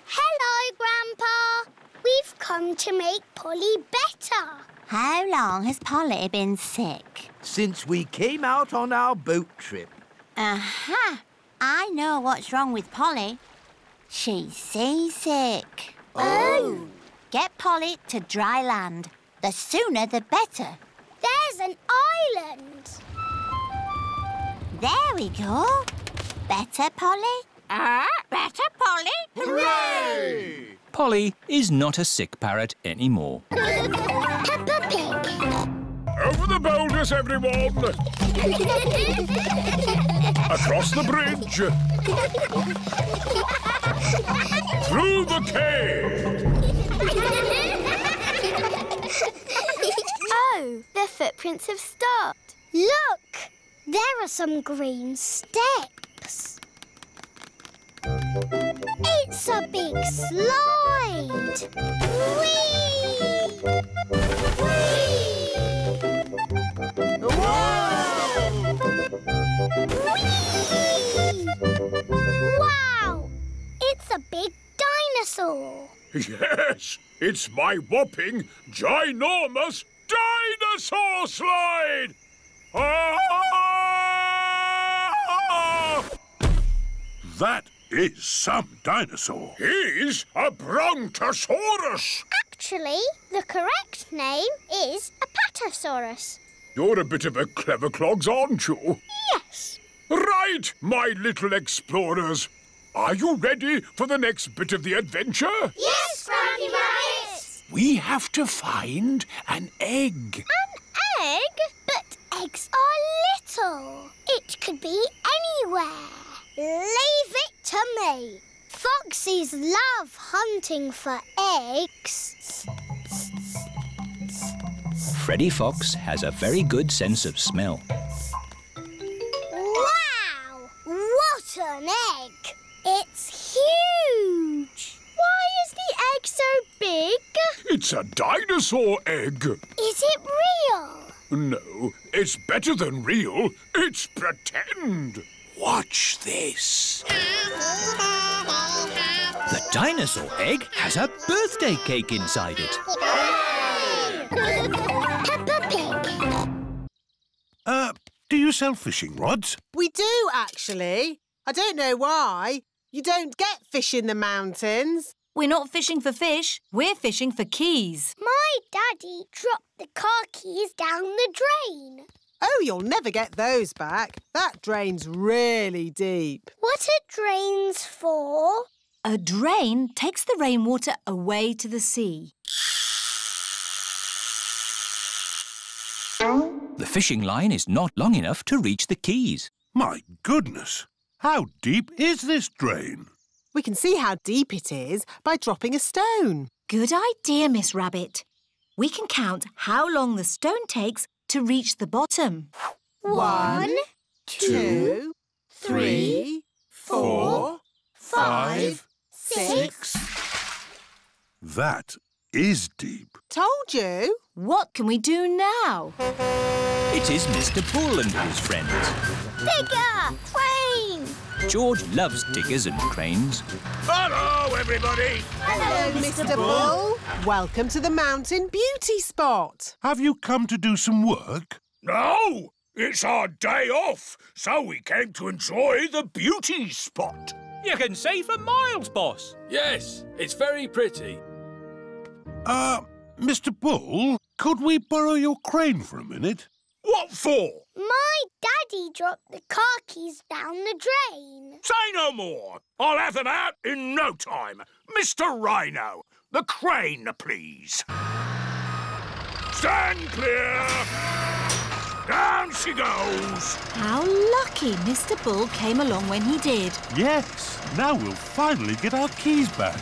Hello, Grandpa. We've come to make Polly better. How long has Polly been sick? Since we came out on our boat trip. Aha! I know what's wrong with Polly. She's seasick. Oh! Get Polly to dry land. The sooner the better. There's an island. There we go. Better, Polly? Better, Polly? Hooray! Polly is not a sick parrot anymore. Peppa Pig. Over the boulders, everyone! Across the bridge! Through the cave! Oh, the footprints have stopped. Look! There are some green steps. It's a big slide. Whee! Whee! Whoa! Whee! Wow! It's a big dinosaur. Yes, it's my whopping, ginormous dinosaur slide! That is some dinosaur. He's a brontosaurus. Actually, the correct name is a patasaurus. You're a bit of a clever clogs, aren't you? Yes. Right, my little explorers. Are you ready for the next bit of the adventure? Yes, Granny Rabbit. We have to find an egg. An egg? But eggs are little. It could be anywhere. Leave it to me. Foxes love hunting for eggs. Freddie Fox has a very good sense of smell. Wow! What an egg! It's huge! Why is the egg so big? It's a dinosaur egg. Is it real? No, it's better than real. It's pretend. Watch this. The dinosaur egg has a birthday cake inside it. Peppa Pig. Do you sell fishing rods? We do, actually. I don't know why. You don't get fish in the mountains. We're not fishing for fish. We're fishing for keys. My daddy dropped the car keys down the drain. Oh, you'll never get those back. That drain's really deep. What are drains for? A drain takes the rainwater away to the sea. The fishing line is not long enough to reach the keys. My goodness! How deep is this drain? We can see how deep it is by dropping a stone. Good idea, Miss Rabbit. We can count how long the stone takes to reach the bottom. 1, 2, 3, 4, 5, 6. That is deep. Told you. What can we do now? It is Mr. Bull and his friends. Bigger! Train! George loves diggers and cranes. Hello, everybody. Hello, Mr. Bull. Welcome to the Mountain Beauty Spot. Have you come to do some work? No, it's our day off, so we came to enjoy the beauty spot. You can see for miles, boss. Yes, it's very pretty. Mr. Bull, could we borrow your crane for a minute? What for? My daddy dropped the car keys down the drain. Say no more. I'll have them out in no time. Mr. Rhino, the crane, please. Stand clear. Down she goes. How lucky Mr. Bull came along when he did. Yes, now we'll finally get our keys back.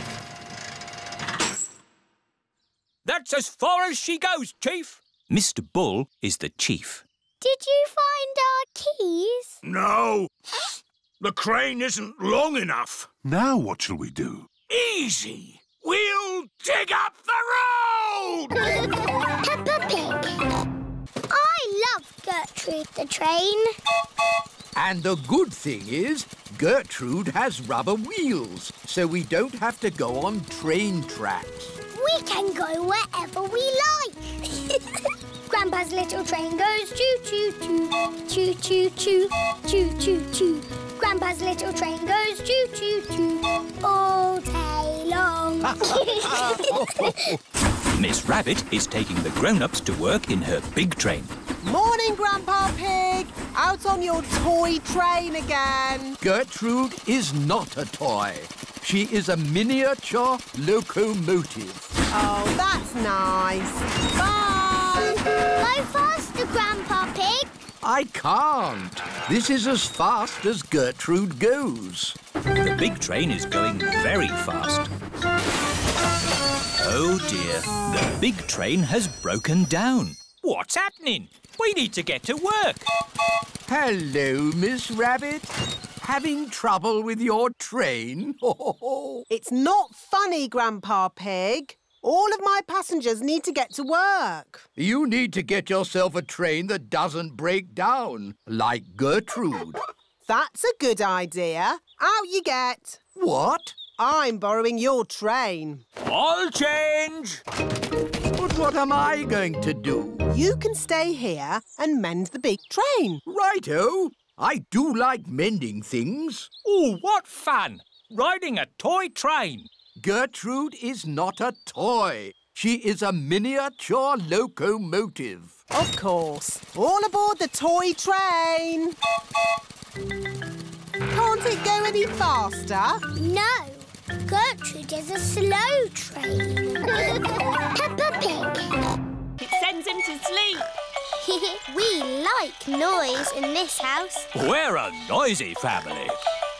That's as far as she goes, Chief. Mr. Bull is the chief. Did you find our keys? No. The crane isn't long enough. Now what shall we do? Easy. We'll dig up the road! Peppa Pig. I love Gertrude the train. And the good thing is, Gertrude has rubber wheels, so we don't have to go on train tracks. We can go wherever we like. Grandpa's little train goes choo-choo-choo, choo-choo-choo, choo-choo-choo. Grandpa's little train goes choo-choo-choo all day long. Miss Rabbit is taking the grown-ups to work in her big train. Morning, Grandpa Pig. Out on your toy train again. Gertrude is not a toy. She is a miniature locomotive. Oh, that's nice. Bye. Go faster, Grandpa Pig. I can't. This is as fast as Gertrude goes. The big train is going very fast. Oh dear, the big train has broken down. What's happening? We need to get to work. Hello, Miss Rabbit. Having trouble with your train? It's not funny, Grandpa Pig. All of my passengers need to get to work. You need to get yourself a train that doesn't break down, like Gertrude. That's a good idea. Out you get. What? I'm borrowing your train. I'll change. But what am I going to do? You can stay here and mend the big train. Righto. I do like mending things. Oh, what fun! Riding a toy train. Gertrude is not a toy. She is a miniature locomotive. Of course. All aboard the toy train. Can't it go any faster? No. Gertrude is a slow train. Peppa Pig. It sends him to sleep. We like noise in this house. We're a noisy family.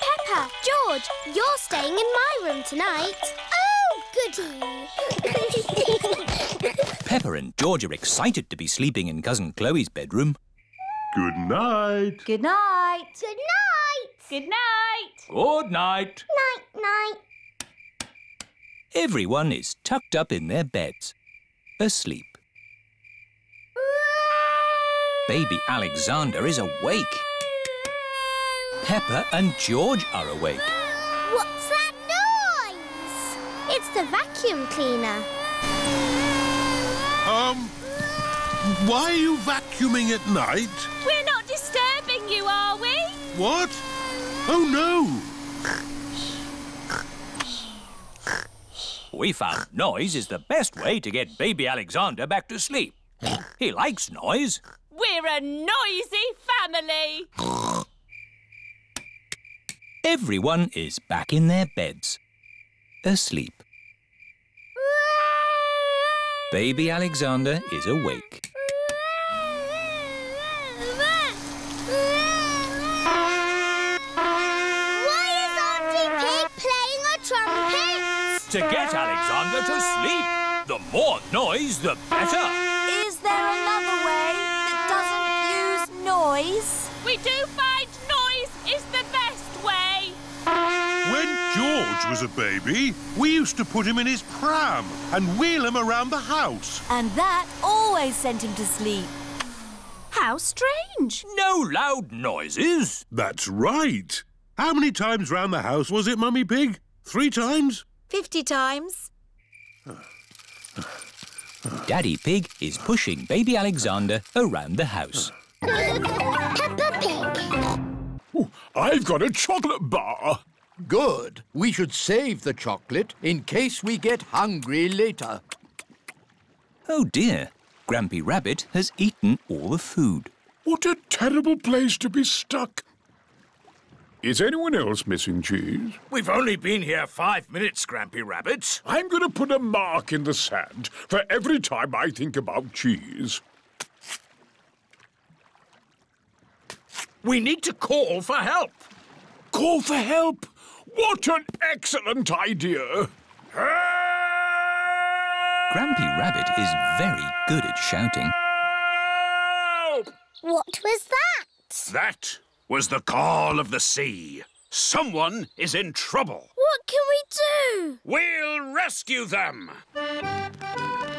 Peppa, George, you're staying in my room tonight. Oh, goody. Peppa and George are excited to be sleeping in Cousin Chloe's bedroom. Good night. Good night. Good night. Good night. Good night. Night-night. Everyone is tucked up in their beds, asleep. Baby Alexander is awake. Peppa and George are awake. What's that noise? It's the vacuum cleaner. Why are you vacuuming at night? We're not disturbing you, are we? What? Oh, no. We found noise is the best way to get baby Alexander back to sleep. He likes noise. We're a noisy family. Everyone is back in their beds, asleep. Baby Alexander is awake. Why is Auntie Pig playing a trumpet? To get Alexander to sleep. The more noise, the better. Is there another way that doesn't use noise? We do find noise is the best way. When George was a baby, we used to put him in his pram and wheel him around the house. And that always sent him to sleep. How strange. No loud noises. That's right. How many times round the house was it, Mummy Pig? 3 times? 50 times. Daddy Pig is pushing baby Alexander around the house. Peppa Pig. I've got a chocolate bar. Good. We should save the chocolate in case we get hungry later. Oh dear, Grampy Rabbit has eaten all the food. What a terrible place to be stuck. Is anyone else missing cheese? We've only been here 5 minutes, Grampy Rabbit. I'm going to put a mark in the sand for every time I think about cheese. We need to call for help. Call for help? What an excellent idea! Grampy Rabbit is very good at shouting. What was that? That was the call of the sea. Someone is in trouble. What can we do? We'll rescue them.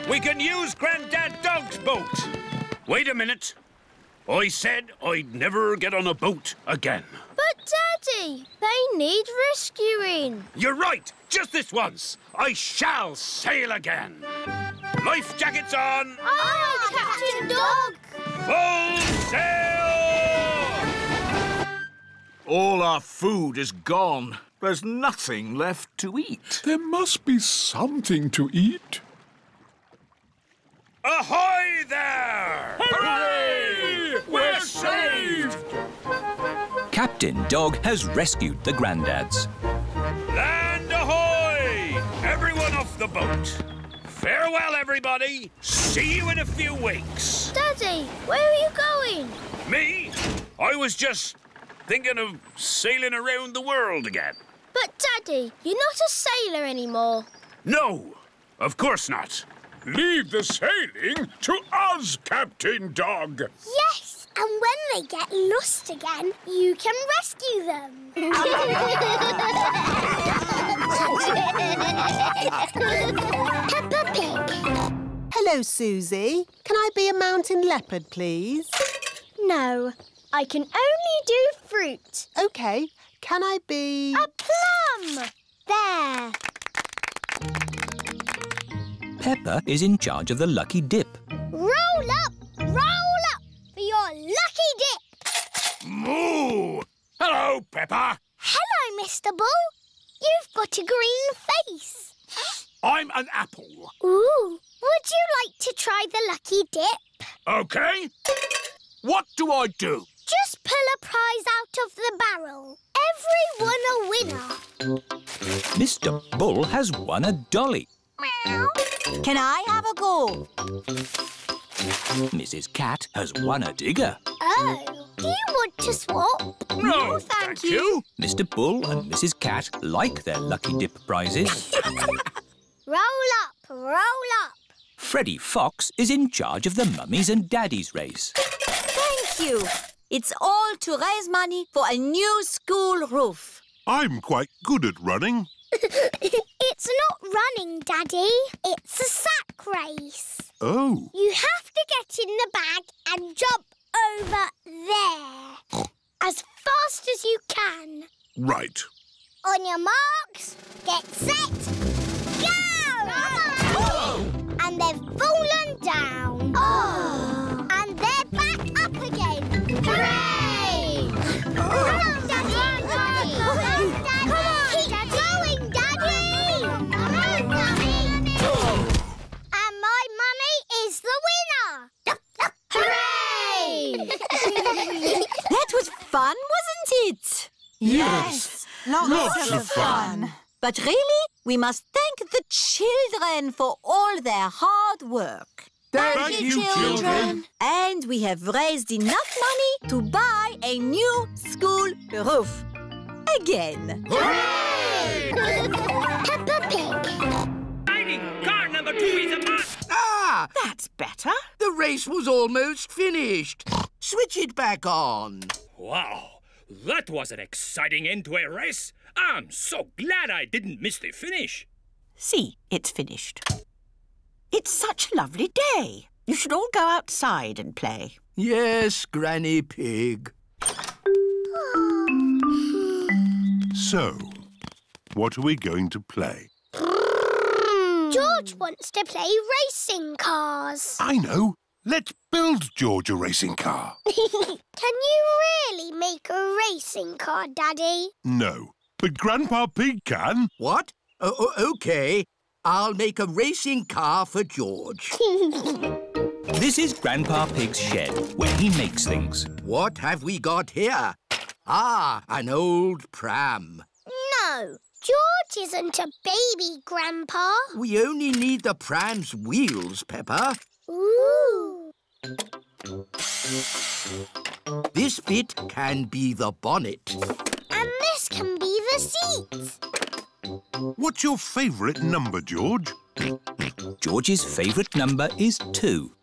We can use Grandad Dog's boat. Wait a minute. I said I'd never get on a boat again. But, Daddy, they need rescuing. You're right. Just this once. I shall sail again. Life jackets on. Aye, Captain Dog. Full sail! All our food is gone. There's nothing left to eat. There must be something to eat. Ahoy there! Hooray! We're saved! Captain Dog has rescued the granddads. Land ahoy! Everyone off the boat. Farewell, everybody. See you in a few weeks. Daddy, where are you going? Me? I was just thinking of sailing around the world again. But, Daddy, you're not a sailor anymore. No, of course not. Leave the sailing to us, Captain Dog. Yes, and when they get lost again, you can rescue them. Peppa Pig. Hello, Suzy. Can I be a mountain leopard, please? No, I can only do fruit. OK. Can I be... A plum! There. Peppa is in charge of the lucky dip. Roll up for your lucky dip. Moo! Hello, Peppa. Hello, Mr. Bull. You've got a green face. I'm an apple. Ooh, would you like to try the lucky dip? OK. What do I do? Just pull a prize out of the barrel. Everyone a winner. Mr. Bull has won a dolly. Can I have a go? Mrs. Cat has won a digger. Oh, do you want to swap? No, thank you. Mr. Bull and Mrs. Cat like their lucky dip prizes. Roll up. Freddie Fox is in charge of the mummies and daddies race. Thank you. It's all to raise money for a new school roof. I'm quite good at running. It's not running, Daddy. It's a sack race. Oh. You have to get in the bag and jump over there. As fast as you can. Right. On your marks, get set, go! And they've fallen down. Oh! And they're back up again. Hooray! Come on, Daddy! Come on, Daddy! Keep going, Daddy! Come on, Daddy! And my mummy is the winner! Hooray! That was fun, wasn't it? Yes. Lots of fun. But really, we must thank the children for all their hard work. Thank you, children. And we have raised enough money to buy a new school roof. Again. Hooray! Peppa Pig. Car number 2 is a mark. Ah! That's better. The race was almost finished. Switch it back on. Wow, that was an exciting end to a race. I'm so glad I didn't miss the finish. See, it's finished. It's such a lovely day. You should all go outside and play. Yes, Granny Pig. So, what are we going to play? George wants to play racing cars. I know. Let's build George a racing car. Can you really make a racing car, Daddy? No, but Grandpa Pig can. What? OK. I'll make a racing car for George. This is Grandpa Pig's shed, where he makes things. What have we got here? Ah, an old pram. No, George isn't a baby, Grandpa. We only need the pram's wheels, Peppa. Ooh. This bit can be the bonnet. And this can be the seat. What's your favourite number, George? George's favourite number is 2.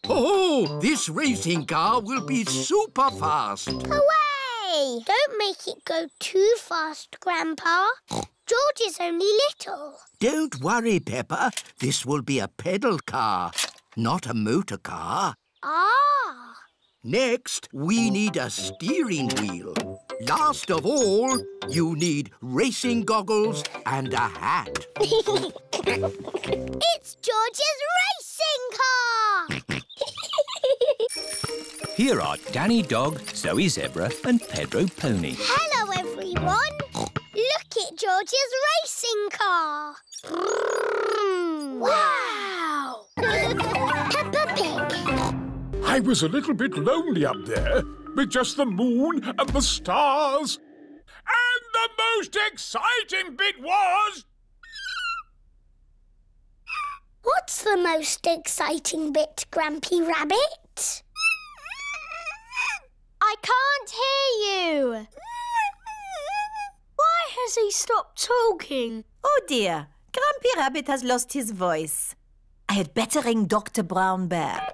Oh, this racing car will be super fast. Hooray! Don't make it go too fast, Grandpa. George is only little. Don't worry, Peppa. This will be a pedal car, not a motor car. Ah! Next, we need a steering wheel. Last of all, you need racing goggles and a hat. It's George's racing car! Here are Danny Dog, Zoe Zebra and Pedro Pony. Hello, everyone. Look at George's racing car. Wow! Peppa Pig. I was a little bit lonely up there with just the moon and the stars. And the most exciting bit was... What's the most exciting bit, Grampy Rabbit? I can't hear you. Why has he stopped talking? Oh dear, Grampy Rabbit has lost his voice. I had better ring Dr. Brown Bear.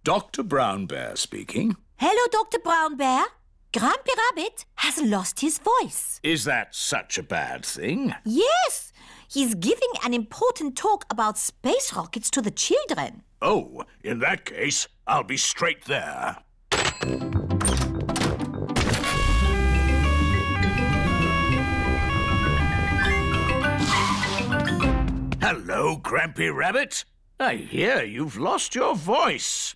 Dr. Brown Bear speaking. Hello, Dr. Brown Bear. Grampy Rabbit has lost his voice. Is that such a bad thing? Yes, he's giving an important talk about space rockets to the children. Oh, in that case, I'll be straight there. Hello, Grampy Rabbit. I hear you've lost your voice.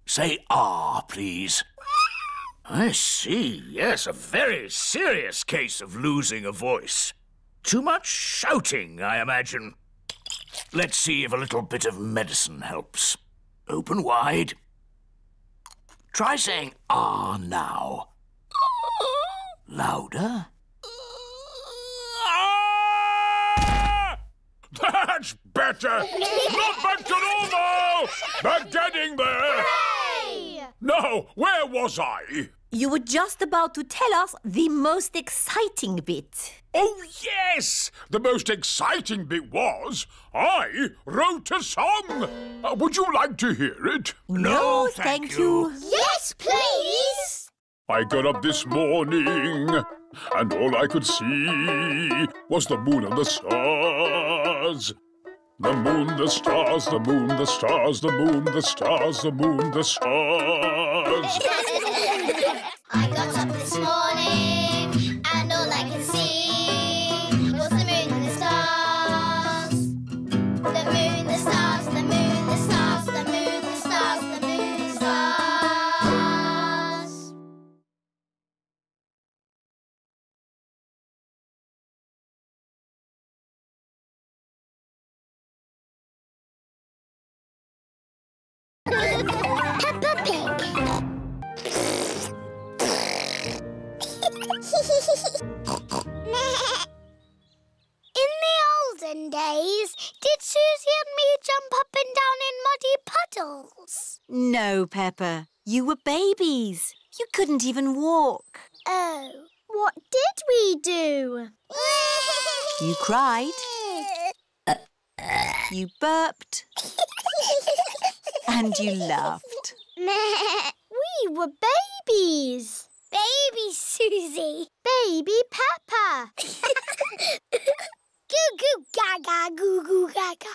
Say ah, please. I see, yes, a very serious case of losing a voice. Too much shouting, I imagine. Let's see if a little bit of medicine helps. Open wide. Try saying ah now. Louder. That's better! Not back to normal! Back getting there! Hooray! Now, where was I? You were just about to tell us the most exciting bit. Oh, yes! The most exciting bit was I wrote a song. Would you like to hear it? No, thank you. Yes, please! I got up this morning and all I could see was the moon and the stars. The moon, the stars, the moon, the stars, the moon, the stars, the moon, the stars. I got up this morning and all I could see was the moon and the stars. The moon, the stars, the moon, the stars, the moon, the stars, the moon, the stars. Peppa Pig. In the olden days, did Suzy and me jump up and down in muddy puddles? No, Peppa. You were babies. You couldn't even walk. Oh, what did we do? You cried. You burped. And you laughed. We were babies. Baby Suzy. Baby Peppa. Goo goo gaga, goo goo gaga.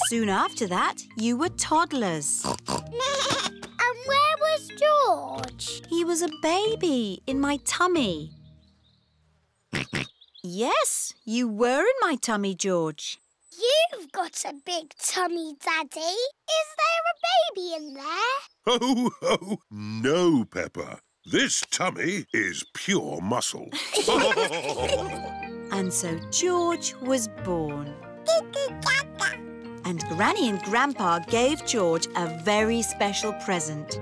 Soon after that, you were toddlers. And And where was George? He was a baby in my tummy. Yes, you were in my tummy, George. You've got a big tummy, Daddy. Is there a baby in there? Ho, ho! No, Peppa. This tummy is pure muscle. And so George was born. And Granny and Grandpa gave George a very special present.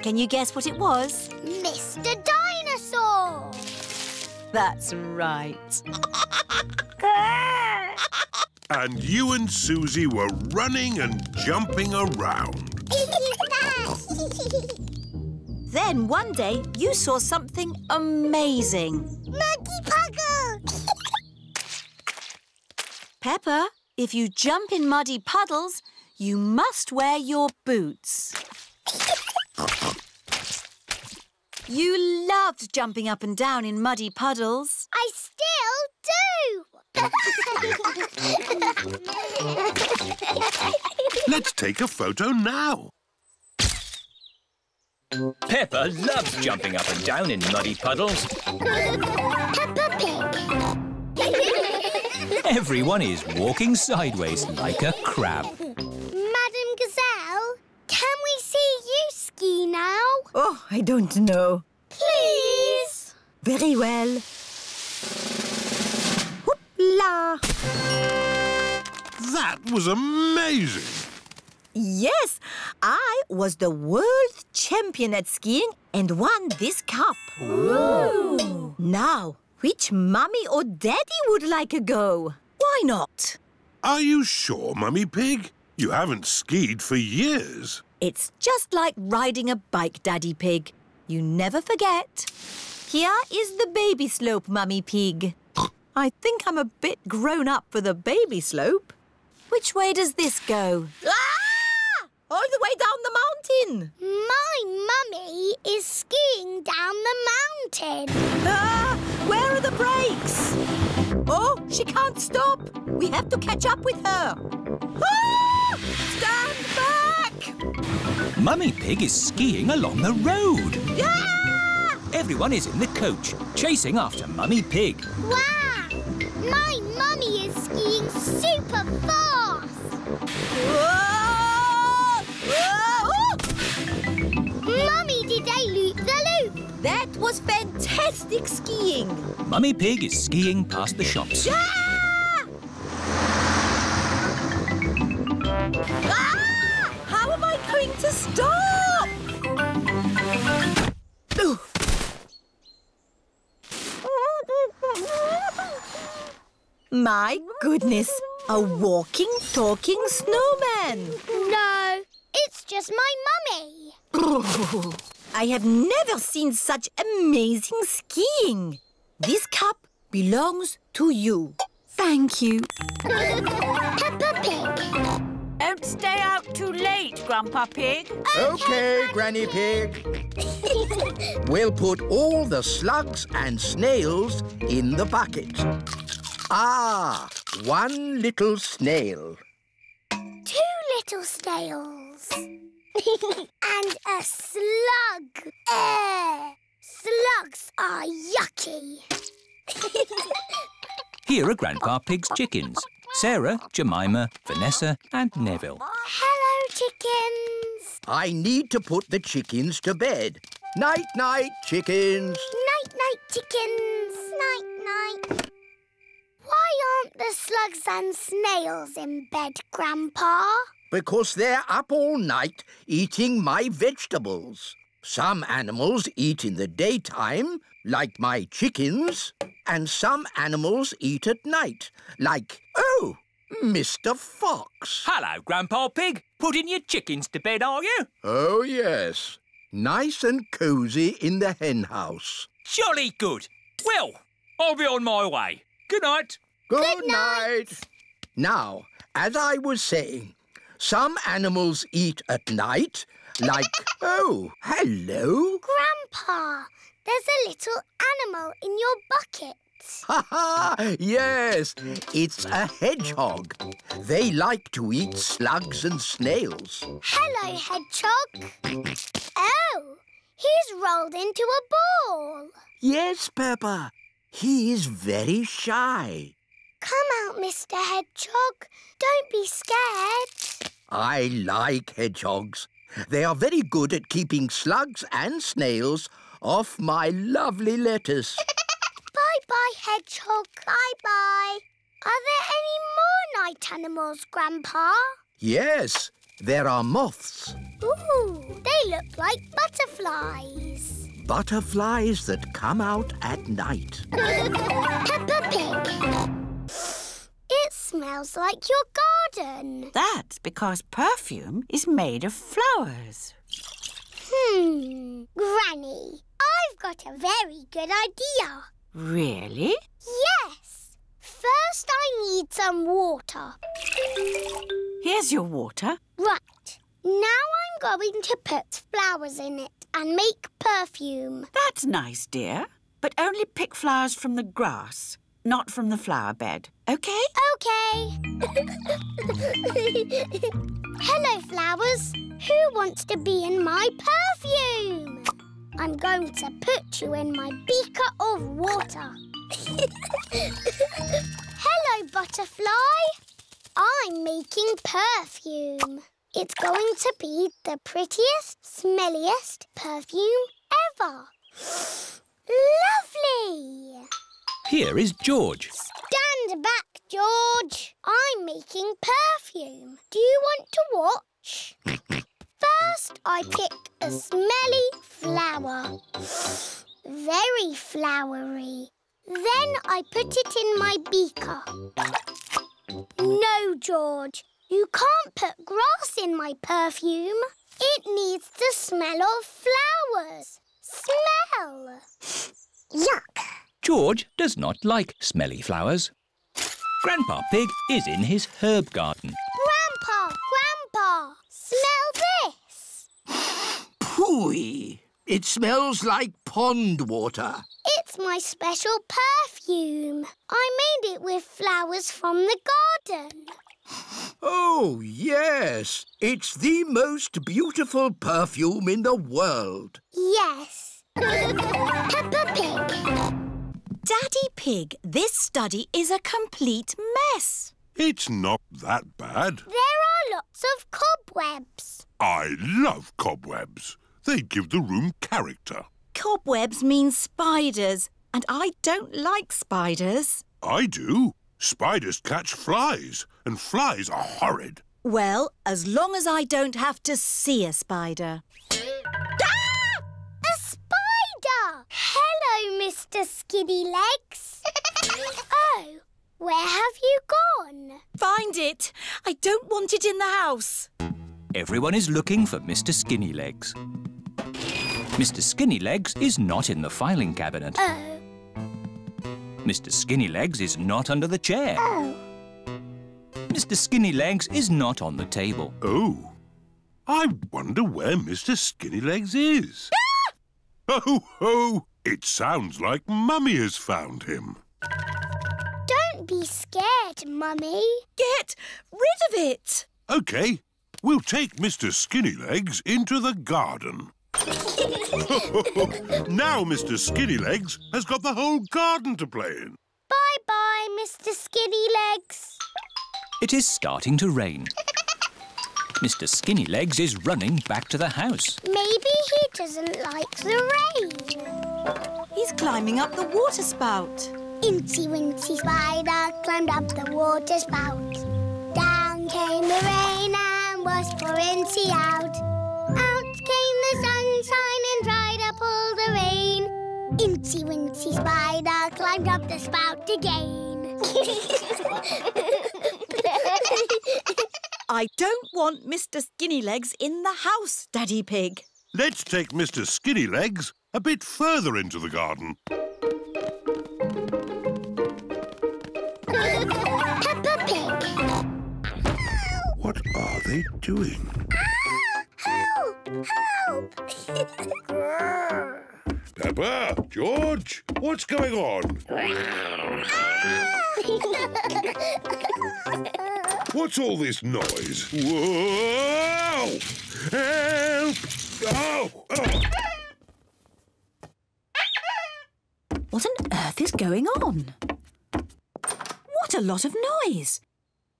Can you guess what it was? Mr. Dinosaur! That's right. And you and Suzy were running and jumping around. Then one day you saw something amazing. Muddy puddle! Peppa, if you jump in muddy puddles, you must wear your boots. You loved jumping up and down in muddy puddles. I still do! Let's take a photo now. Peppa loves jumping up and down in muddy puddles. Peppa Pig! Everyone is walking sideways like a crab. Madam Gazelle, can we see you ski now? Oh, I don't know. Please? Very well. Whoop-la! That was amazing. Yes, I was the world champion at skiing and won this cup. Ooh. Now, which mummy or daddy would like a go? Why not? Are you sure, Mummy Pig? You haven't skied for years. It's just like riding a bike, Daddy Pig. You never forget. Here is the baby slope, Mummy Pig. I think I'm a bit grown up for the baby slope. Which way does this go? Ah! All the way down the mountain. My mummy is skiing down the mountain. Ah! Where are the brakes? Oh, she can't stop. We have to catch up with her. Ah! Stand back! Mummy Pig is skiing along the road. Ah! Everyone is in the coach, chasing after Mummy Pig. Wow! My mummy is skiing super fast. Whoa! Whoa! Mummy did a loop-the-loop. That was fantastic skiing. Mummy Pig is skiing past the shops. Ah! Ah! How am I going to stop? My goodness, a walking, talking snowman. No, it's just my mummy. I have never seen such amazing skiing. This cup belongs to you. Thank you. Peppa Pig. Don't stay out too late, Grandpa Pig. OK, Granny Pig. We'll put all the slugs and snails in the bucket. Ah, one little snail. 2 little snails. And a slug. Slugs are yucky. Here are Grandpa Pig's chickens. Sarah, Jemima, Vanessa and Neville. Hello, chickens. I need to put the chickens to bed. Night-night, chickens. Night-night, chickens. Night-night. Why aren't the slugs and snails in bed, Grandpa? Because they're up all night eating my vegetables. Some animals eat in the daytime, like my chickens, and some animals eat at night, like, oh, Mr. Fox. Hello, Grandpa Pig. Putting your chickens to bed, are you? Oh, yes. Nice and cosy in the hen house. Jolly good. Well, I'll be on my way. Good night. Good night. Now, as I was saying, some animals eat at night, like, oh, hello. Grandpa, there's a little animal in your bucket. Ha ha! Yes, it's a hedgehog. They like to eat slugs and snails. Hello, hedgehog. He's rolled into a ball. Yes, Peppa. He is very shy. Come out, Mr. Hedgehog. Don't be scared. I like hedgehogs. They are very good at keeping slugs and snails off my lovely lettuce. Bye-bye, Hedgehog. Bye-bye. Are there any more night animals, Grandpa? Yes, there are moths. Ooh, they look like butterflies. Butterflies that come out at night. Peppa Pig. It smells like your garden. That's because perfume is made of flowers. Granny, I've got a very good idea. Really? Yes. First, I need some water. Here's your water. Right. Now I'm going to put flowers in it and make perfume. That's nice, dear. But only pick flowers from the grass, not from the flower bed. OK? OK. Hello, flowers. Who wants to be in my perfume? I'm going to put you in my beaker of water. Hello, butterfly. I'm making perfume. It's going to be the prettiest, smelliest perfume ever. Lovely! Here is George. Stand back, George. I'm making perfume. Do you want to watch? First, I pick a smelly flower. Very flowery. Then I put it in my beaker. No, George. You can't put grass in my perfume. It needs the smell of flowers. Smell! Yuck! George does not like smelly flowers. Grandpa Pig is in his herb garden. Grandpa! Smell this! Pooey! It smells like pond water. It's my special perfume. I made it with flowers from the garden. Oh, yes. It's the most beautiful perfume in the world. Yes. Peppa Pig. Daddy Pig, this study is a complete mess. It's not that bad. There are lots of cobwebs. I love cobwebs. They give the room character. Cobwebs mean spiders, and I don't like spiders. I do. Spiders catch flies, and flies are horrid. Well, as long as I don't have to see a spider. Ah! A spider! Hello, Mr. Skinny Legs. Oh, where have you gone? Find it. I don't want it in the house. Everyone is looking for Mr. Skinnylegs. Mr. Skinnylegs is not in the filing cabinet. Oh. Mr. Skinnylegs is not under the chair. Oh. Mr. Skinnylegs is not on the table. Oh. I wonder where Mr. Skinnylegs is. Ah! Ho, ho! It sounds like Mummy has found him. Don't be scared, Mummy. Get rid of it. OK. We'll take Mr. Skinnylegs into the garden. Now Mr. Skinnylegs has got the whole garden to play in. Bye-bye, Mr. Skinnylegs. It is starting to rain. Mr. Skinnylegs is running back to the house. Maybe he doesn't like the rain. He's climbing up the water spout. Incy Wincy Spider climbed up the water spout. Down came the rain and washed poor Incy out. Out came the sunshine and dried up all the rain. Incy Wincy Spider climbed up the spout again. I don't want Mr. Skinnylegs in the house, Daddy Pig. Let's take Mr. Skinnylegs a bit further into the garden. Peppa Pig. What are they doing? Help! Peppa, George, what's going on? What's all this noise? Whoa! Help! Oh! What on earth is going on? What a lot of noise!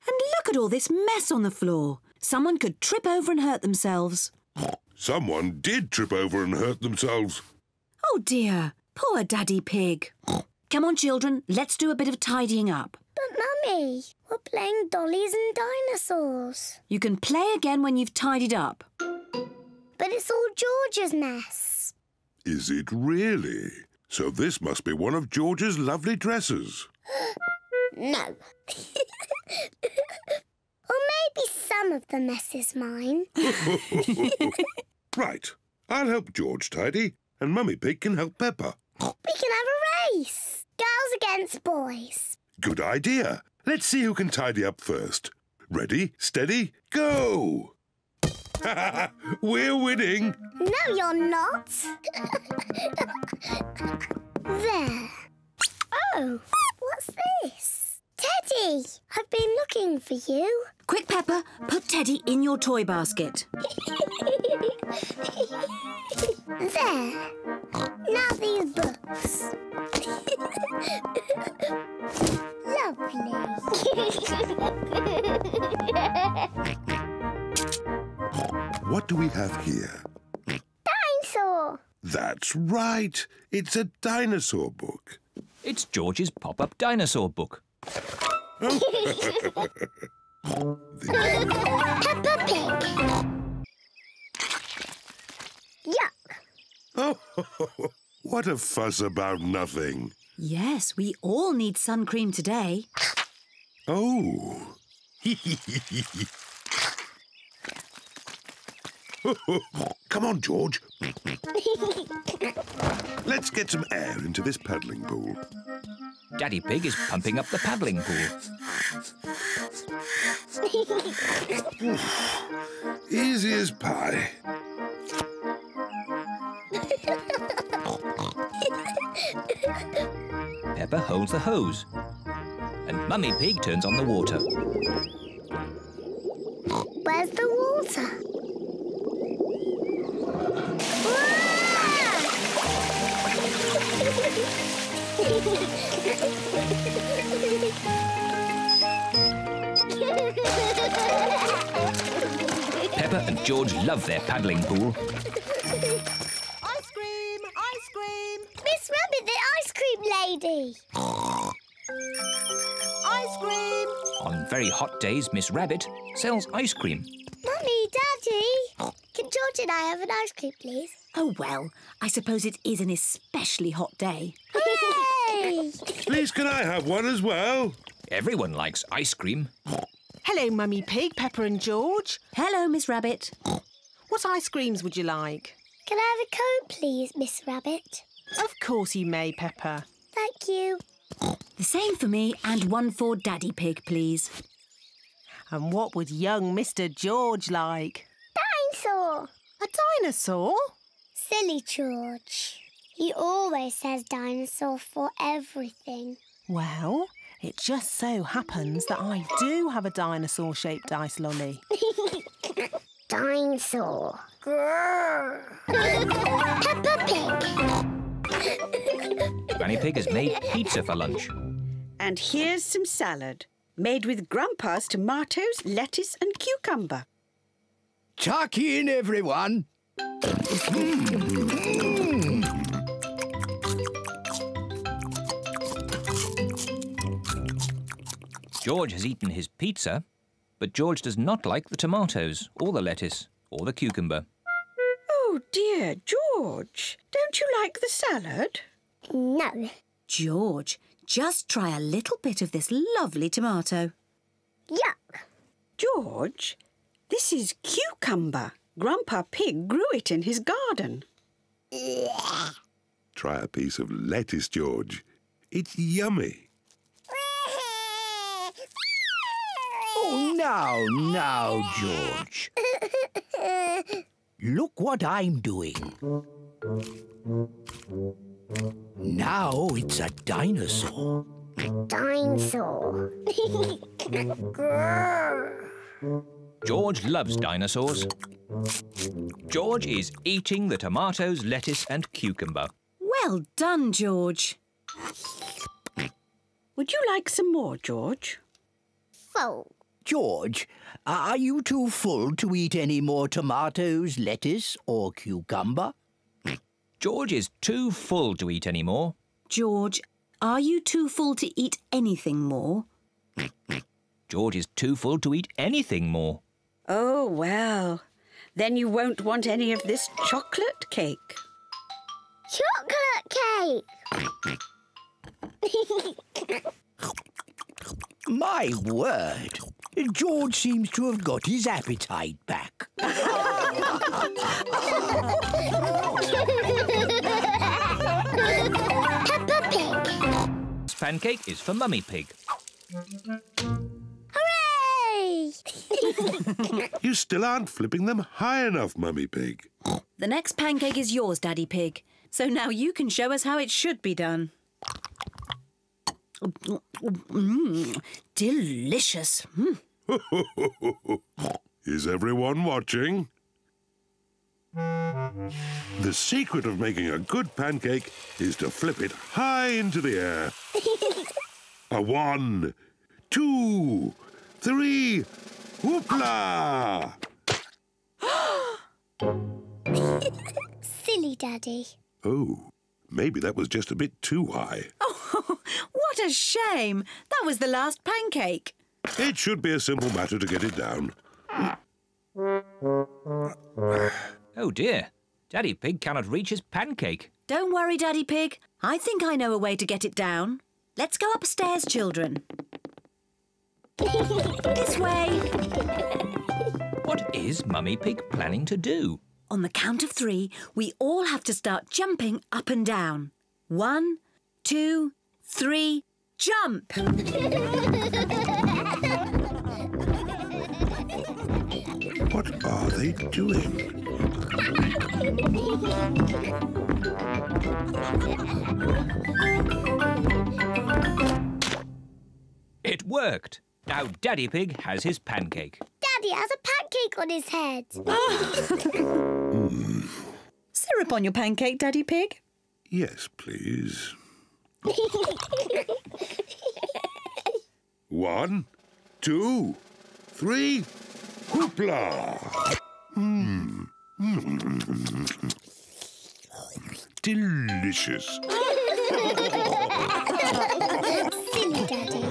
And look at all this mess on the floor. Someone could trip over and hurt themselves. Someone did trip over and hurt themselves. Oh dear, poor Daddy Pig. Come on, children, let's do a bit of tidying up. But, Mummy, we're playing dollies and dinosaurs. You can play again when you've tidied up. But it's all George's mess. Is it really? So this must be one of George's lovely dresses. No. Or maybe some of the mess is mine. Right. I'll help George tidy, and Mummy Pig can help Peppa. We can have a race. Girls against boys. Good idea. Let's see who can tidy up first. Ready, steady, go! We're winning. No, you're not. There. Oh, what's this? Teddy, I've been looking for you. Quick, Peppa, put Teddy in your toy basket. There. Now these books. Lovely. What do we have here? Dinosaur. That's right. It's a dinosaur book. It's George's pop-up dinosaur book. Peppa Pig. Yuck. Oh, what a fuss about nothing. Yes, we all need sun cream today. Oh. Come on, George. Let's get some air into this paddling pool. Daddy Pig is pumping up the paddling pool. Easy as pie. Peppa holds the hose. And Mummy Pig turns on the water. Where's the water? Peppa and George love their paddling pool. Ice cream! Ice cream! Miss Rabbit, the ice cream lady. Ice cream! On very hot days, Miss Rabbit sells ice cream. Mummy, Daddy, can George and I have an ice cream, please? Oh, well, I suppose it is an especially hot day. Hooray! Please, can I have one as well? Everyone likes ice cream. Hello, Mummy Pig, Peppa and George. Hello, Miss Rabbit. What ice creams would you like? Can I have a cone, please, Miss Rabbit? Of course you may, Peppa. Thank you. The same for me, and one for Daddy Pig, please. And what would young Mr. George like? Dinosaur. A dinosaur? Silly George. He always says dinosaur for everything. Well, it just so happens that I do have a dinosaur-shaped ice lolly. Dinosaur. Peppa Pig. Granny Pig has made pizza for lunch. And here's some salad, made with Grandpa's tomatoes, lettuce and cucumber. Tuck in, everyone. George has eaten his pizza, but George does not like the tomatoes, or the lettuce, or the cucumber. Oh, dear, George, don't you like the salad? No. George, just try a little bit of this lovely tomato. Yuck. George, this is cucumber. Grandpa Pig grew it in his garden. Try a piece of lettuce, George. It's yummy. Oh, now, George. Look what I'm doing. Now it's a dinosaur. Dinosaur. George loves dinosaurs. George is eating the tomatoes, lettuce and cucumber. Well done, George. Would you like some more, George? Full. George, are you too full to eat any more tomatoes, lettuce or cucumber? George is too full to eat any more. George, are you too full to eat anything more? George is too full to eat anything more. Oh, well. Then you won't want any of this chocolate cake. Chocolate cake! My word! George seems to have got his appetite back. Peppa Pig. This pancake is for Mummy Pig. Hooray! You still aren't flipping them high enough, Mummy Pig. The next pancake is yours, Daddy Pig. So now you can show us how it should be done. Delicious. Is everyone watching? The secret of making a good pancake is to flip it high into the air. A 1, 2, 3, whoopla! Silly Daddy. Oh, maybe that was just a bit too high. Oh, what a shame. That was the last pancake. It should be a simple matter to get it down. Oh dear, Daddy Pig cannot reach his pancake. Don't worry, Daddy Pig. I think I know a way to get it down. Let's go upstairs, children. This way. What is Mummy Pig planning to do? On the count of 3, we all have to start jumping up and down. 1, 2, 3, jump! What are they doing? It worked. Now Daddy Pig has his pancake. Daddy has a pancake on his head. Syrup on your pancake, Daddy Pig? Yes, please. 1, 2, 3, whoopla! Delicious. Silly Daddy.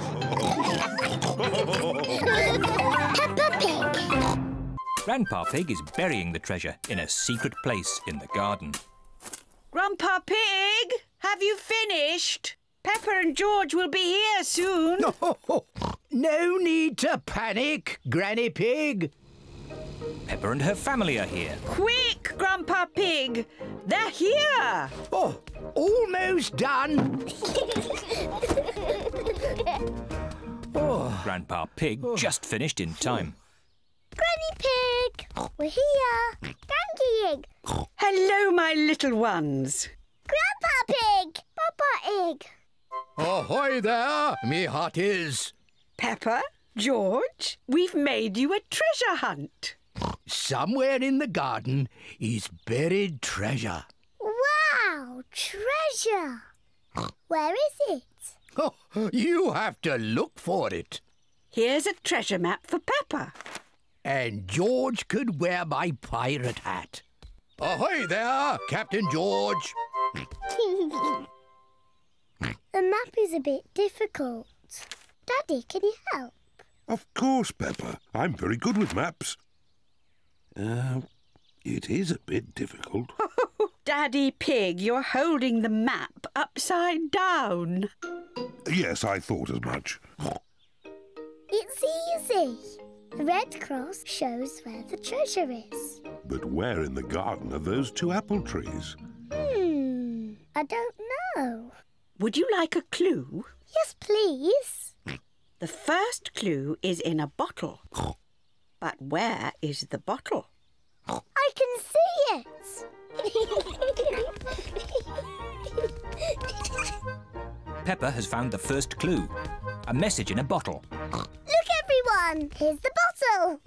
Peppa Pig. Grandpa Pig is burying the treasure in a secret place in the garden. Grandpa Pig, have you finished? Peppa and George will be here soon. No need to panic, Granny Pig. Peppa and her family are here. Quick, Grandpa Pig. They're here. Oh, almost done. Grandpa Pig just finished in time. Granny Pig, we're here. Thank you. Hello, my little ones. Grandpa Pig, Papa Egg. Ahoy there, me hearties. Peppa, George, we've made you a treasure hunt. Somewhere in the garden is buried treasure. Wow, treasure. Where is it? Oh, you have to look for it. Here's a treasure map for Peppa. And George could wear my pirate hat. Ahoy there, Captain George. The map is a bit difficult. Daddy, can you help? Of course, Peppa. I'm very good with maps. It is a bit difficult. Daddy Pig, you're holding the map upside down. Yes, I thought as much. It's easy. The red cross shows where the treasure is. But where in the garden are those 2 apple trees? I don't know. Would you like a clue? Yes, please. The first clue is in a bottle. But where is the bottle? I can see it. Peppa has found the first clue. A message in a bottle. Look, everyone. Here's the bottle.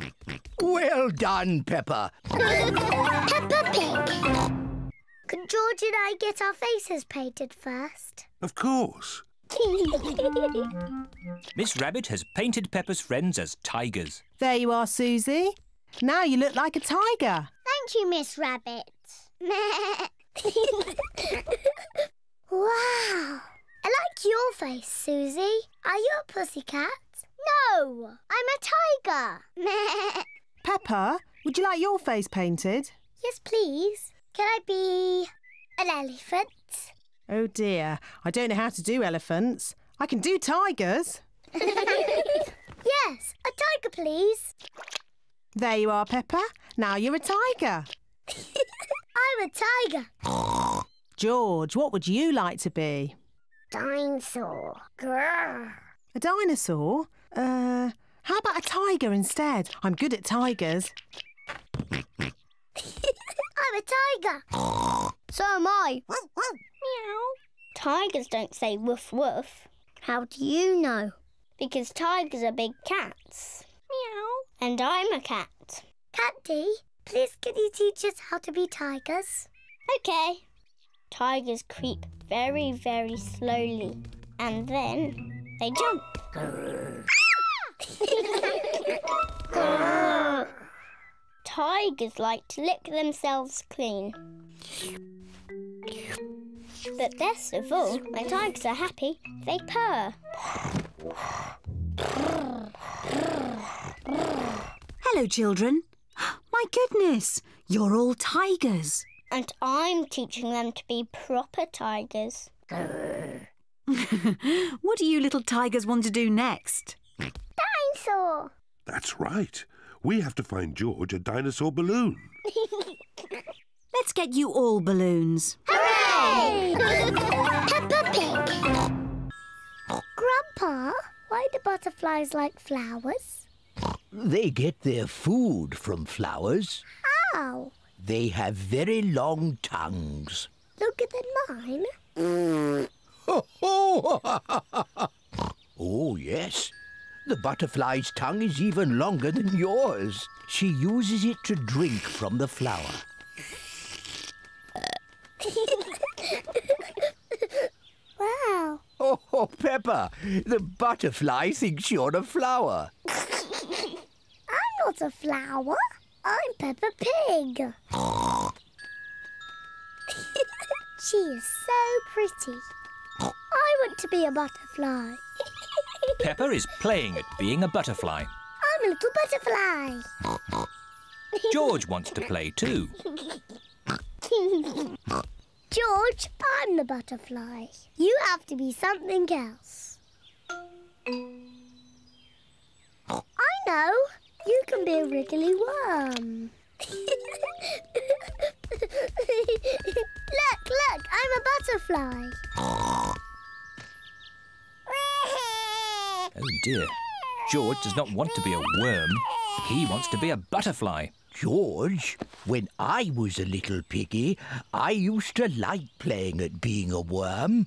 Well done, Peppa. Peppa Pig. Can George and I get our faces painted first? Of course. Miss Rabbit has painted Peppa's friends as tigers. There you are, Suzy. Now you look like a tiger. Thank you, Miss Rabbit. Wow. I like your face, Suzy. Are you a pussycat? No, I'm a tiger. Peppa, would you like your face painted? Yes, please. Can I be an elephant? Oh dear, I don't know how to do elephants. I can do tigers. Yes, a tiger, please. There you are, Peppa. Now you're a tiger. I'm a tiger. George, what would you like to be? Dinosaur. Grrr. A dinosaur? How about a tiger instead? I'm good at tigers. I'm a tiger. So am I. Meow. Tigers don't say woof woof. How do you know? Because tigers are big cats. Meow. And I'm a cat. Catty, please can you teach us how to be tigers? Okay. Tigers creep very, very slowly. And then they jump. Tigers like to lick themselves clean. But best of all, when tigers are happy, they purr. Hello, children. My goodness, you're all tigers. And I'm teaching them to be proper tigers. What do you little tigers want to do next? Dinosaur! That's right. We have to find George a dinosaur balloon. Let's get you all balloons. Hooray! Peppa Pig! Grandpa, why do butterflies like flowers? They get their food from flowers. How? They have very long tongues. Longer than mine? Oh, yes. The butterfly's tongue is even longer than yours. She uses it to drink from the flower. Wow. Oh, Peppa, the butterfly thinks you're a flower. I'm not a flower. I'm Peppa Pig. She is so pretty. I want to be a butterfly. Peppa is playing at being a butterfly. I'm a little butterfly. George wants to play too. George, I'm the butterfly. You have to be something else. I know. You can be a wriggly worm. Look, I'm a butterfly. Oh dear. George does not want to be a worm. He wants to be a butterfly. George, when I was a little piggy, I used to like playing at being a worm.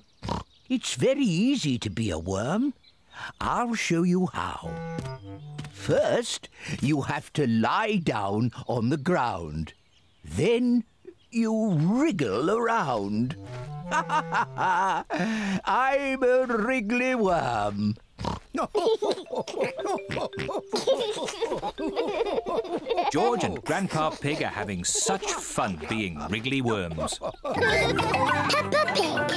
It's very easy to be a worm. I'll show you how. First, you have to lie down on the ground. Then you wriggle around. I'm a wriggly worm. George and Grandpa Pig are having such fun being wriggly worms. Peppa Pig.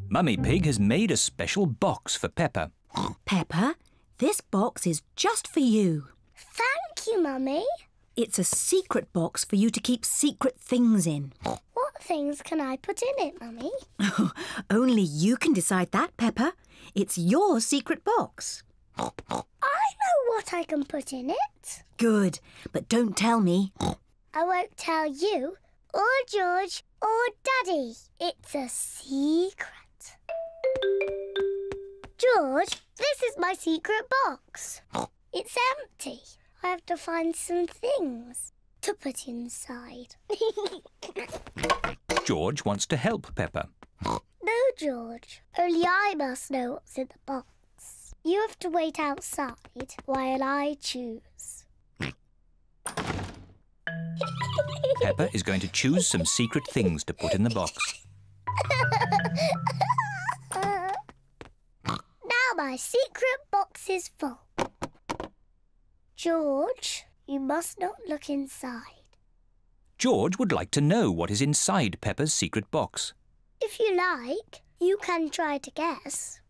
Mummy Pig has made a special box for Peppa. Peppa, this box is just for you. Thank you, Mummy. It's a secret box for you to keep secret things in. What things can I put in it, Mummy? Only you can decide that, Peppa. It's your secret box. I know what I can put in it. Good, but don't tell me. I won't tell you, or George, or Daddy. It's a secret. George, this is my secret box. It's empty. I have to find some things to put inside. George wants to help Peppa. No, George. Only I must know what's in the box. You have to wait outside while I choose. Peppa is going to choose some secret things to put in the box. my secret box is full. George, you must not look inside. George would like to know what is inside Peppa's secret box. If you like, you can try to guess.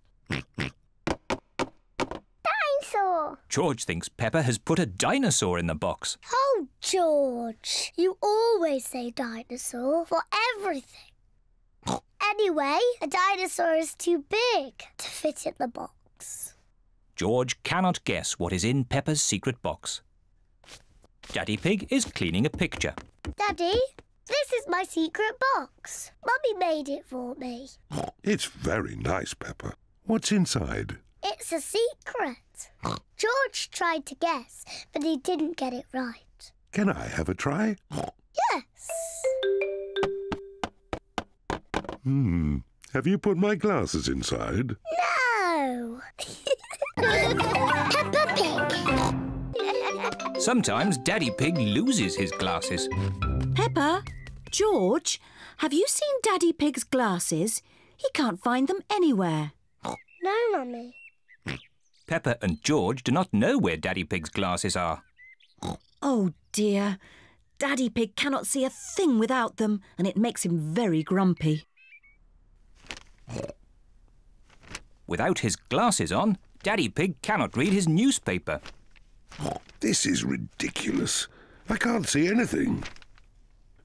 Dinosaur! George thinks Peppa has put a dinosaur in the box. Oh, George, you always say dinosaur for everything. Anyway, a dinosaur is too big to fit in the box. George cannot guess what is in Peppa's secret box. Daddy Pig is cleaning a picture. Daddy, this is my secret box. Mummy made it for me. It's very nice, Peppa. What's inside? It's a secret. George tried to guess, but he didn't get it right. Can I have a try? Yes. Have you put my glasses inside? No. Peppa Pig. Sometimes Daddy Pig loses his glasses. Peppa, George, have you seen Daddy Pig's glasses? He can't find them anywhere. No, Mummy. Peppa and George do not know where Daddy Pig's glasses are. Oh dear. Daddy Pig cannot see a thing without them, and it makes him very grumpy. Without his glasses on, Daddy Pig cannot read his newspaper. This is ridiculous. I can't see anything.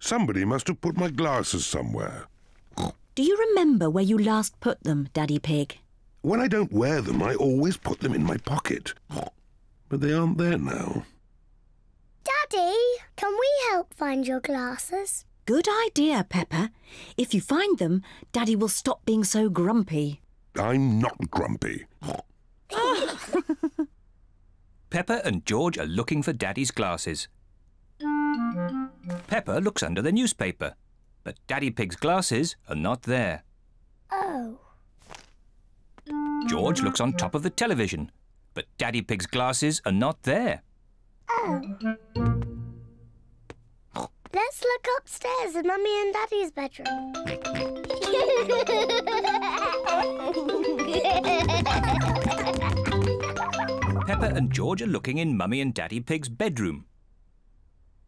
Somebody must have put my glasses somewhere. Do you remember where you last put them, Daddy Pig? When I don't wear them, I always put them in my pocket. But they aren't there now. Daddy, can we help find your glasses? Good idea, Peppa. If you find them, Daddy will stop being so grumpy. I'm not grumpy. Peppa and George are looking for Daddy's glasses. Peppa looks under the newspaper, but Daddy Pig's glasses are not there. Oh. George looks on top of the television, but Daddy Pig's glasses are not there. Oh. Let's look upstairs in Mummy and Daddy's bedroom. Peppa and George are looking in Mummy and Daddy Pig's bedroom.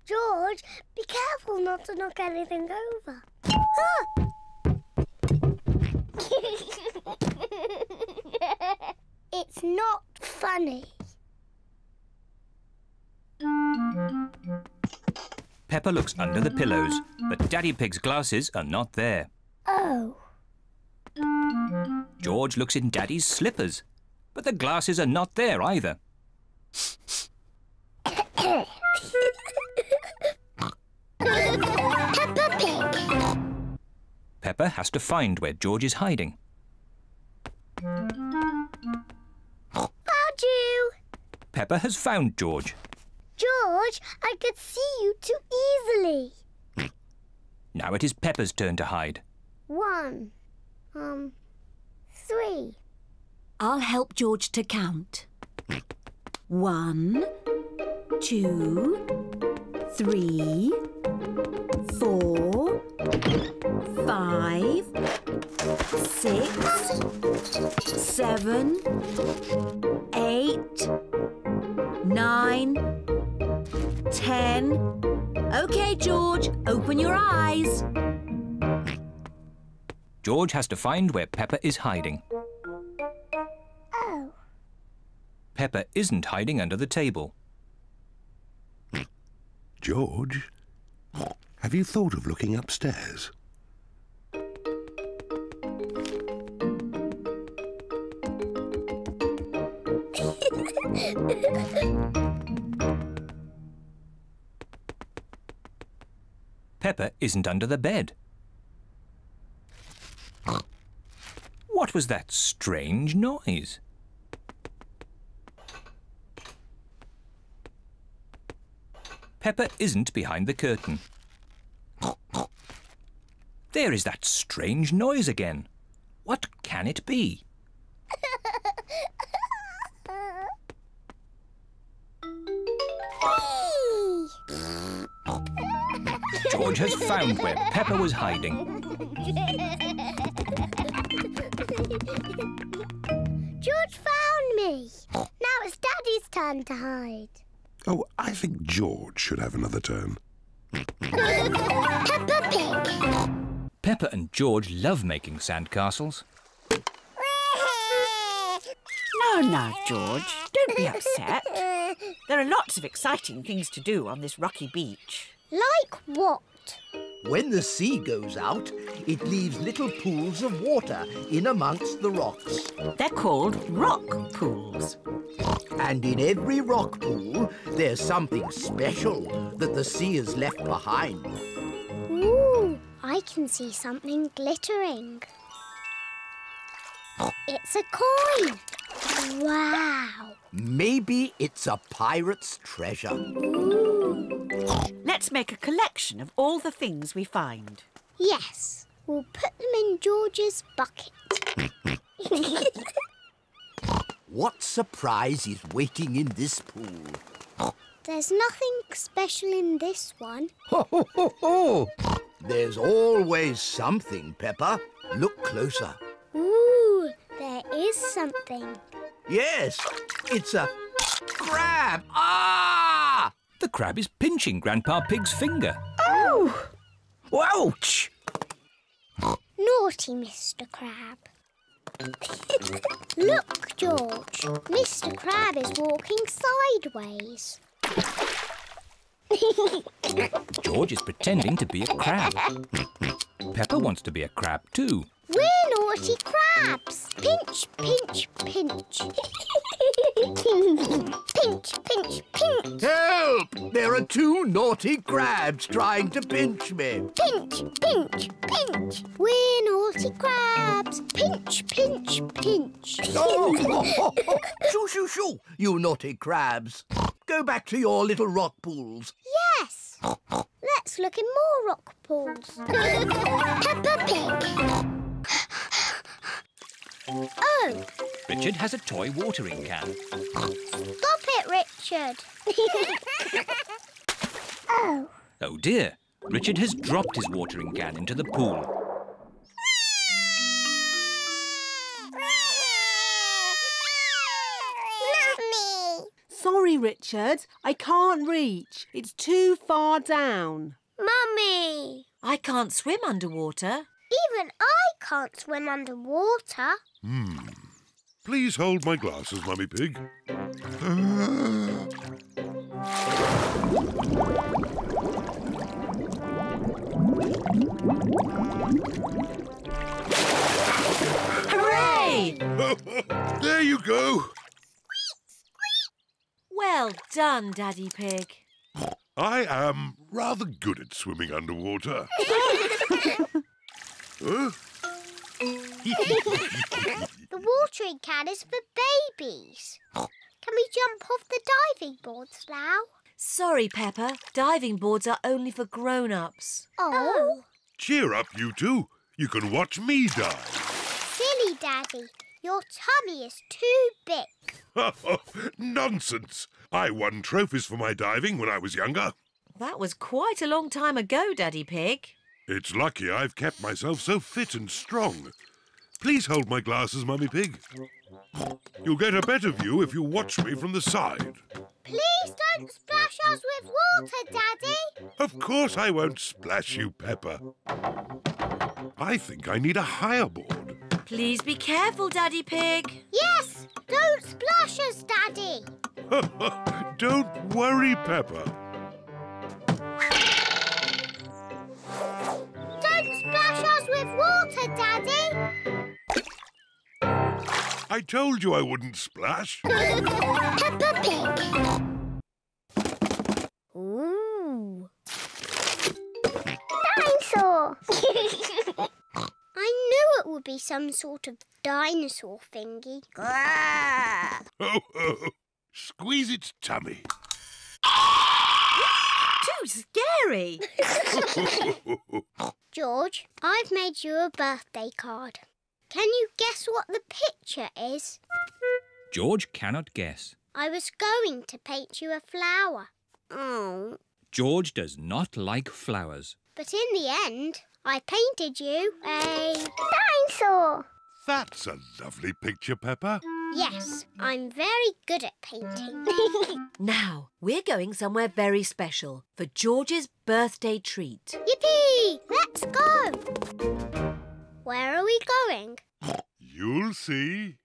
George, be careful not to knock anything over. It's not funny. Peppa looks under the pillows, but Daddy Pig's glasses are not there. Oh. George looks in Daddy's slippers, but the glasses are not there either. Peppa Pig. Peppa has to find where George is hiding. Found you. Peppa has found George. George, I could see you too easily. Now it is Peppa's turn to hide. 1, 3. I'll help George to count. 1, 2, 3, 4, 5, 6, 7, 8, 9, 10. OK, George, open your eyes. George has to find where Peppa is hiding. Oh. Peppa isn't hiding under the table. George, have you thought of looking upstairs? Peppa isn't under the bed. What was that strange noise? Peppa isn't behind the curtain. There is that strange noise again. What can it be? George has found where Peppa was hiding. George found me. Now it's Daddy's turn to hide. Oh, I think George should have another turn. Peppa Pig. Peppa and George love making sandcastles. Now, George, don't be upset. There are lots of exciting things to do on this rocky beach. Like what? When the sea goes out, it leaves little pools of water in amongst the rocks. They're called rock pools. And in every rock pool, there's something special that the sea has left behind. Ooh, I can see something glittering. It's a coin. Wow. Maybe it's a pirate's treasure. Ooh. Let's make a collection of all the things we find. Yes, we'll put them in George's bucket. What surprise is waiting in this pool? There's nothing special in this one. Ho, ho, ho, ho! There's always something, Peppa. Look closer. Ooh, there is something. Yes, it's a crab. Ah! The crab is pinching Grandpa Pig's finger. Oh! Ouch! Naughty Mr. Crab. Look, George. Mr. Crab is walking sideways. George is pretending to be a crab. Peppa wants to be a crab too. We're naughty crabs. Pinch, pinch, pinch. Pinch, pinch, pinch. Help! There are two naughty crabs trying to pinch me. Pinch, pinch, pinch. We're naughty crabs. Pinch, pinch, pinch. Oh, shoo, shoo, shoo, you naughty crabs. Go back to your little rock pools. Yes. Let's look in more rock pools. Peppa Pig. Oh. Richard has a toy watering can. Stop it, Richard. Oh. Oh dear, Richard has dropped his watering can into the pool. Mummy. Sorry, Richard. I can't reach. It's too far down. Mummy. I can't swim underwater. Even I can't swim underwater. Please hold my glasses, Mummy Pig. Hooray! There you go. Well done, Daddy Pig. I am rather good at swimming underwater. Huh? The watering can is for babies. Can we jump off the diving boards now? Sorry, Peppa. Diving boards are only for grown-ups. Oh. Cheer up, you two. You can watch me dive. Silly Daddy. Your tummy is too big. Nonsense. I won trophies for my diving when I was younger. That was quite a long time ago, Daddy Pig. It's lucky I've kept myself so fit and strong. Please hold my glasses, Mummy Pig. You'll get a better view if you watch me from the side. Please don't splash us with water, Daddy. Of course I won't splash you, Peppa. I think I need a higher board. Please be careful, Daddy Pig. Yes, don't splash us, Daddy. Don't worry, Peppa. Don't splash us with water, Daddy. I told you I wouldn't splash. Peppa Pig. Ooh. Dinosaur. I knew it would be some sort of dinosaur thingy. Ho, ho. Squeeze its tummy. Too scary. George, I've made you a birthday card. Can you guess what the picture is? George cannot guess. I was going to paint you a flower. Oh. George does not like flowers. But in the end, I painted you a dinosaur. That's a lovely picture, Peppa. Yes, I'm very good at painting. Now, we're going somewhere very special for George's birthday treat. Yippee! Let's go! Where are we going? You'll see.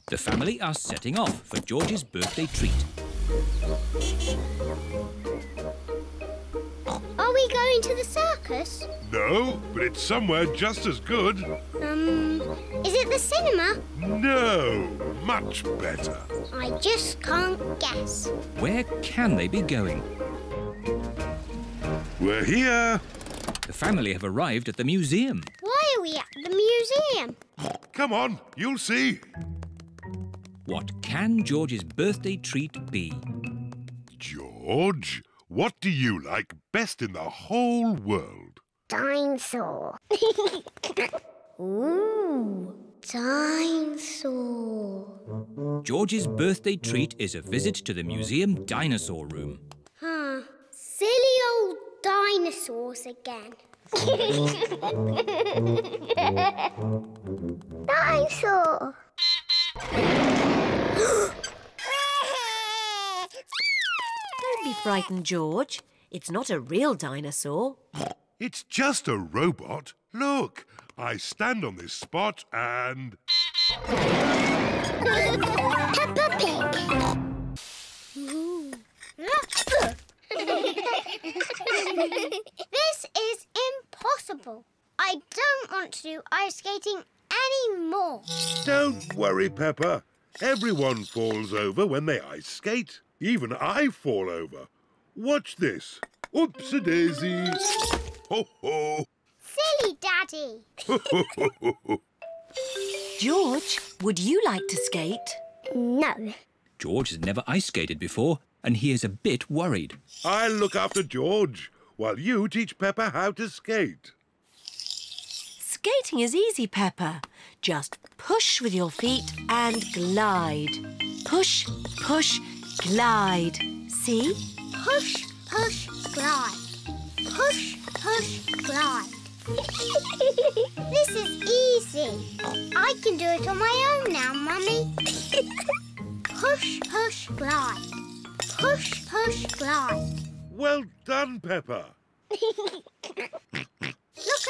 The family are setting off for George's birthday treat. Are we going to the circus? No, but it's somewhere just as good. Is it the cinema? No, much better. I just can't guess. Where can they be going? We're here. The family have arrived at the museum. Why are we at the museum? Come on, you'll see. What can George's birthday treat be? George, what do you like best in the whole world? Dine-saw. Ooh, dinosaur. George's birthday treat is a visit to the museum dinosaur room. Huh. Silly old dinosaurs again. Dinosaur. Don't be frightened, George. It's not a real dinosaur. It's just a robot. Look, I stand on this spot and... Peppa Pig. This is impossible. I don't want to do ice skating anymore. Don't worry, Peppa. Everyone falls over when they ice skate. Even I fall over. Watch this. Oops-a-daisy. Ho-ho. Silly Daddy. George, would you like to skate? No. George has never ice skated before and he is a bit worried. I'll look after George while you teach Peppa how to skate. Skating is easy, Peppa. Just push with your feet and glide. Push, push, glide. See? Push, push, glide. Push, push, glide. This is easy. I can do it on my own now, Mummy. Push, push, glide. Push, push, glide. Well done, Peppa. Look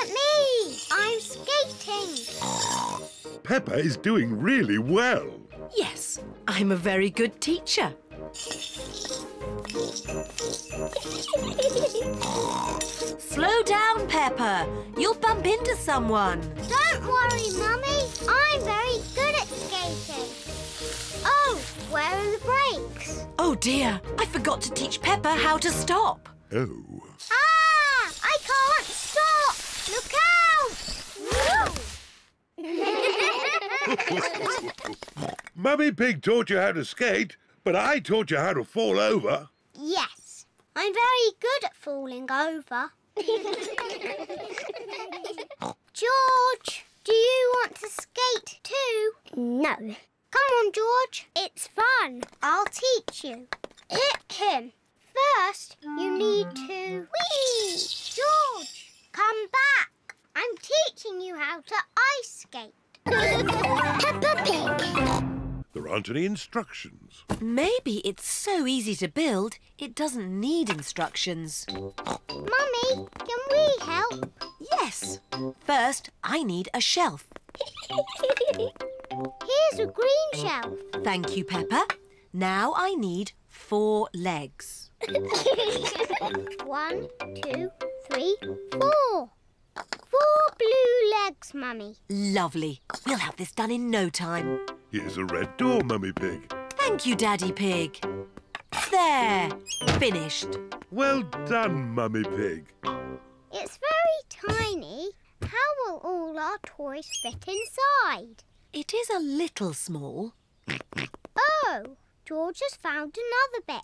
at me. I'm skating. Peppa is doing really well. Yes, I'm a very good teacher. Slow down, Peppa. You'll bump into someone. Don't worry, Mummy. I'm very good at skating. Oh, where are the brakes? Oh, dear. I forgot to teach Peppa how to stop. Oh. Ah! I can't stop! Look out! Mummy Pig taught you how to skate, but I taught you how to fall over. Yes, I'm very good at falling over. George, do you want to skate too? No. Come on, George. It's fun. I'll teach you. Hit him. First, you need to... Whee! George, come back. I'm teaching you how to ice skate. Peppa Pig. There aren't any instructions. Maybe it's so easy to build, it doesn't need instructions. Mummy, can we help? Yes. First, I need a shelf. Here's a green shelf. Thank you, Peppa. Now I need 4 legs. 1, 2, 3, 4. 4 blue legs, Mummy. Lovely. We'll have this done in no time. Here's a red door, Mummy Pig. Thank you, Daddy Pig. There. Finished. Well done, Mummy Pig. It's very tiny. How will all our toys fit inside? It is a little small. Oh, George has found another bit.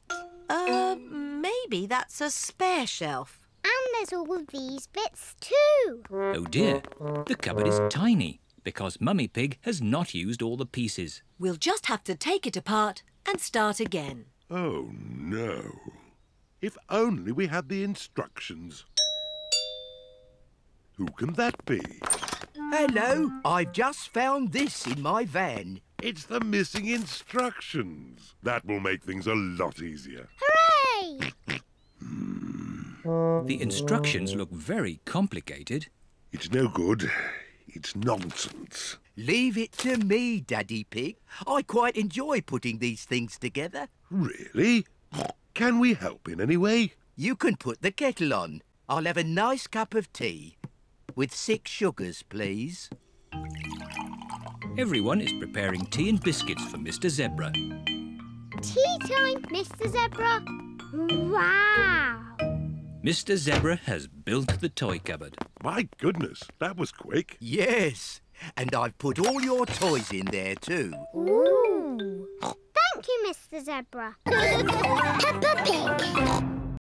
Maybe that's a spare shelf. And there's all of these bits too. Oh dear, the cupboard is tiny because Mummy Pig has not used all the pieces. We'll just have to take it apart and start again. Oh, no. If only we had the instructions. Who can that be? Hello, I've just found this in my van. It's the missing instructions. That will make things a lot easier. Hooray! The instructions look very complicated. It's no good. It's nonsense. Leave it to me, Daddy Pig. I quite enjoy putting these things together. Really? Can we help in any way? You can put the kettle on. I'll have a nice cup of tea. With 6 sugars, please. Everyone is preparing tea and biscuits for Mr. Zebra. Tea time, Mr. Zebra. Wow! Mr. Zebra has built the toy cupboard. My goodness, that was quick. Yes, and I've put all your toys in there too. Ooh! Thank you, Mr. Zebra. Peppa Pig.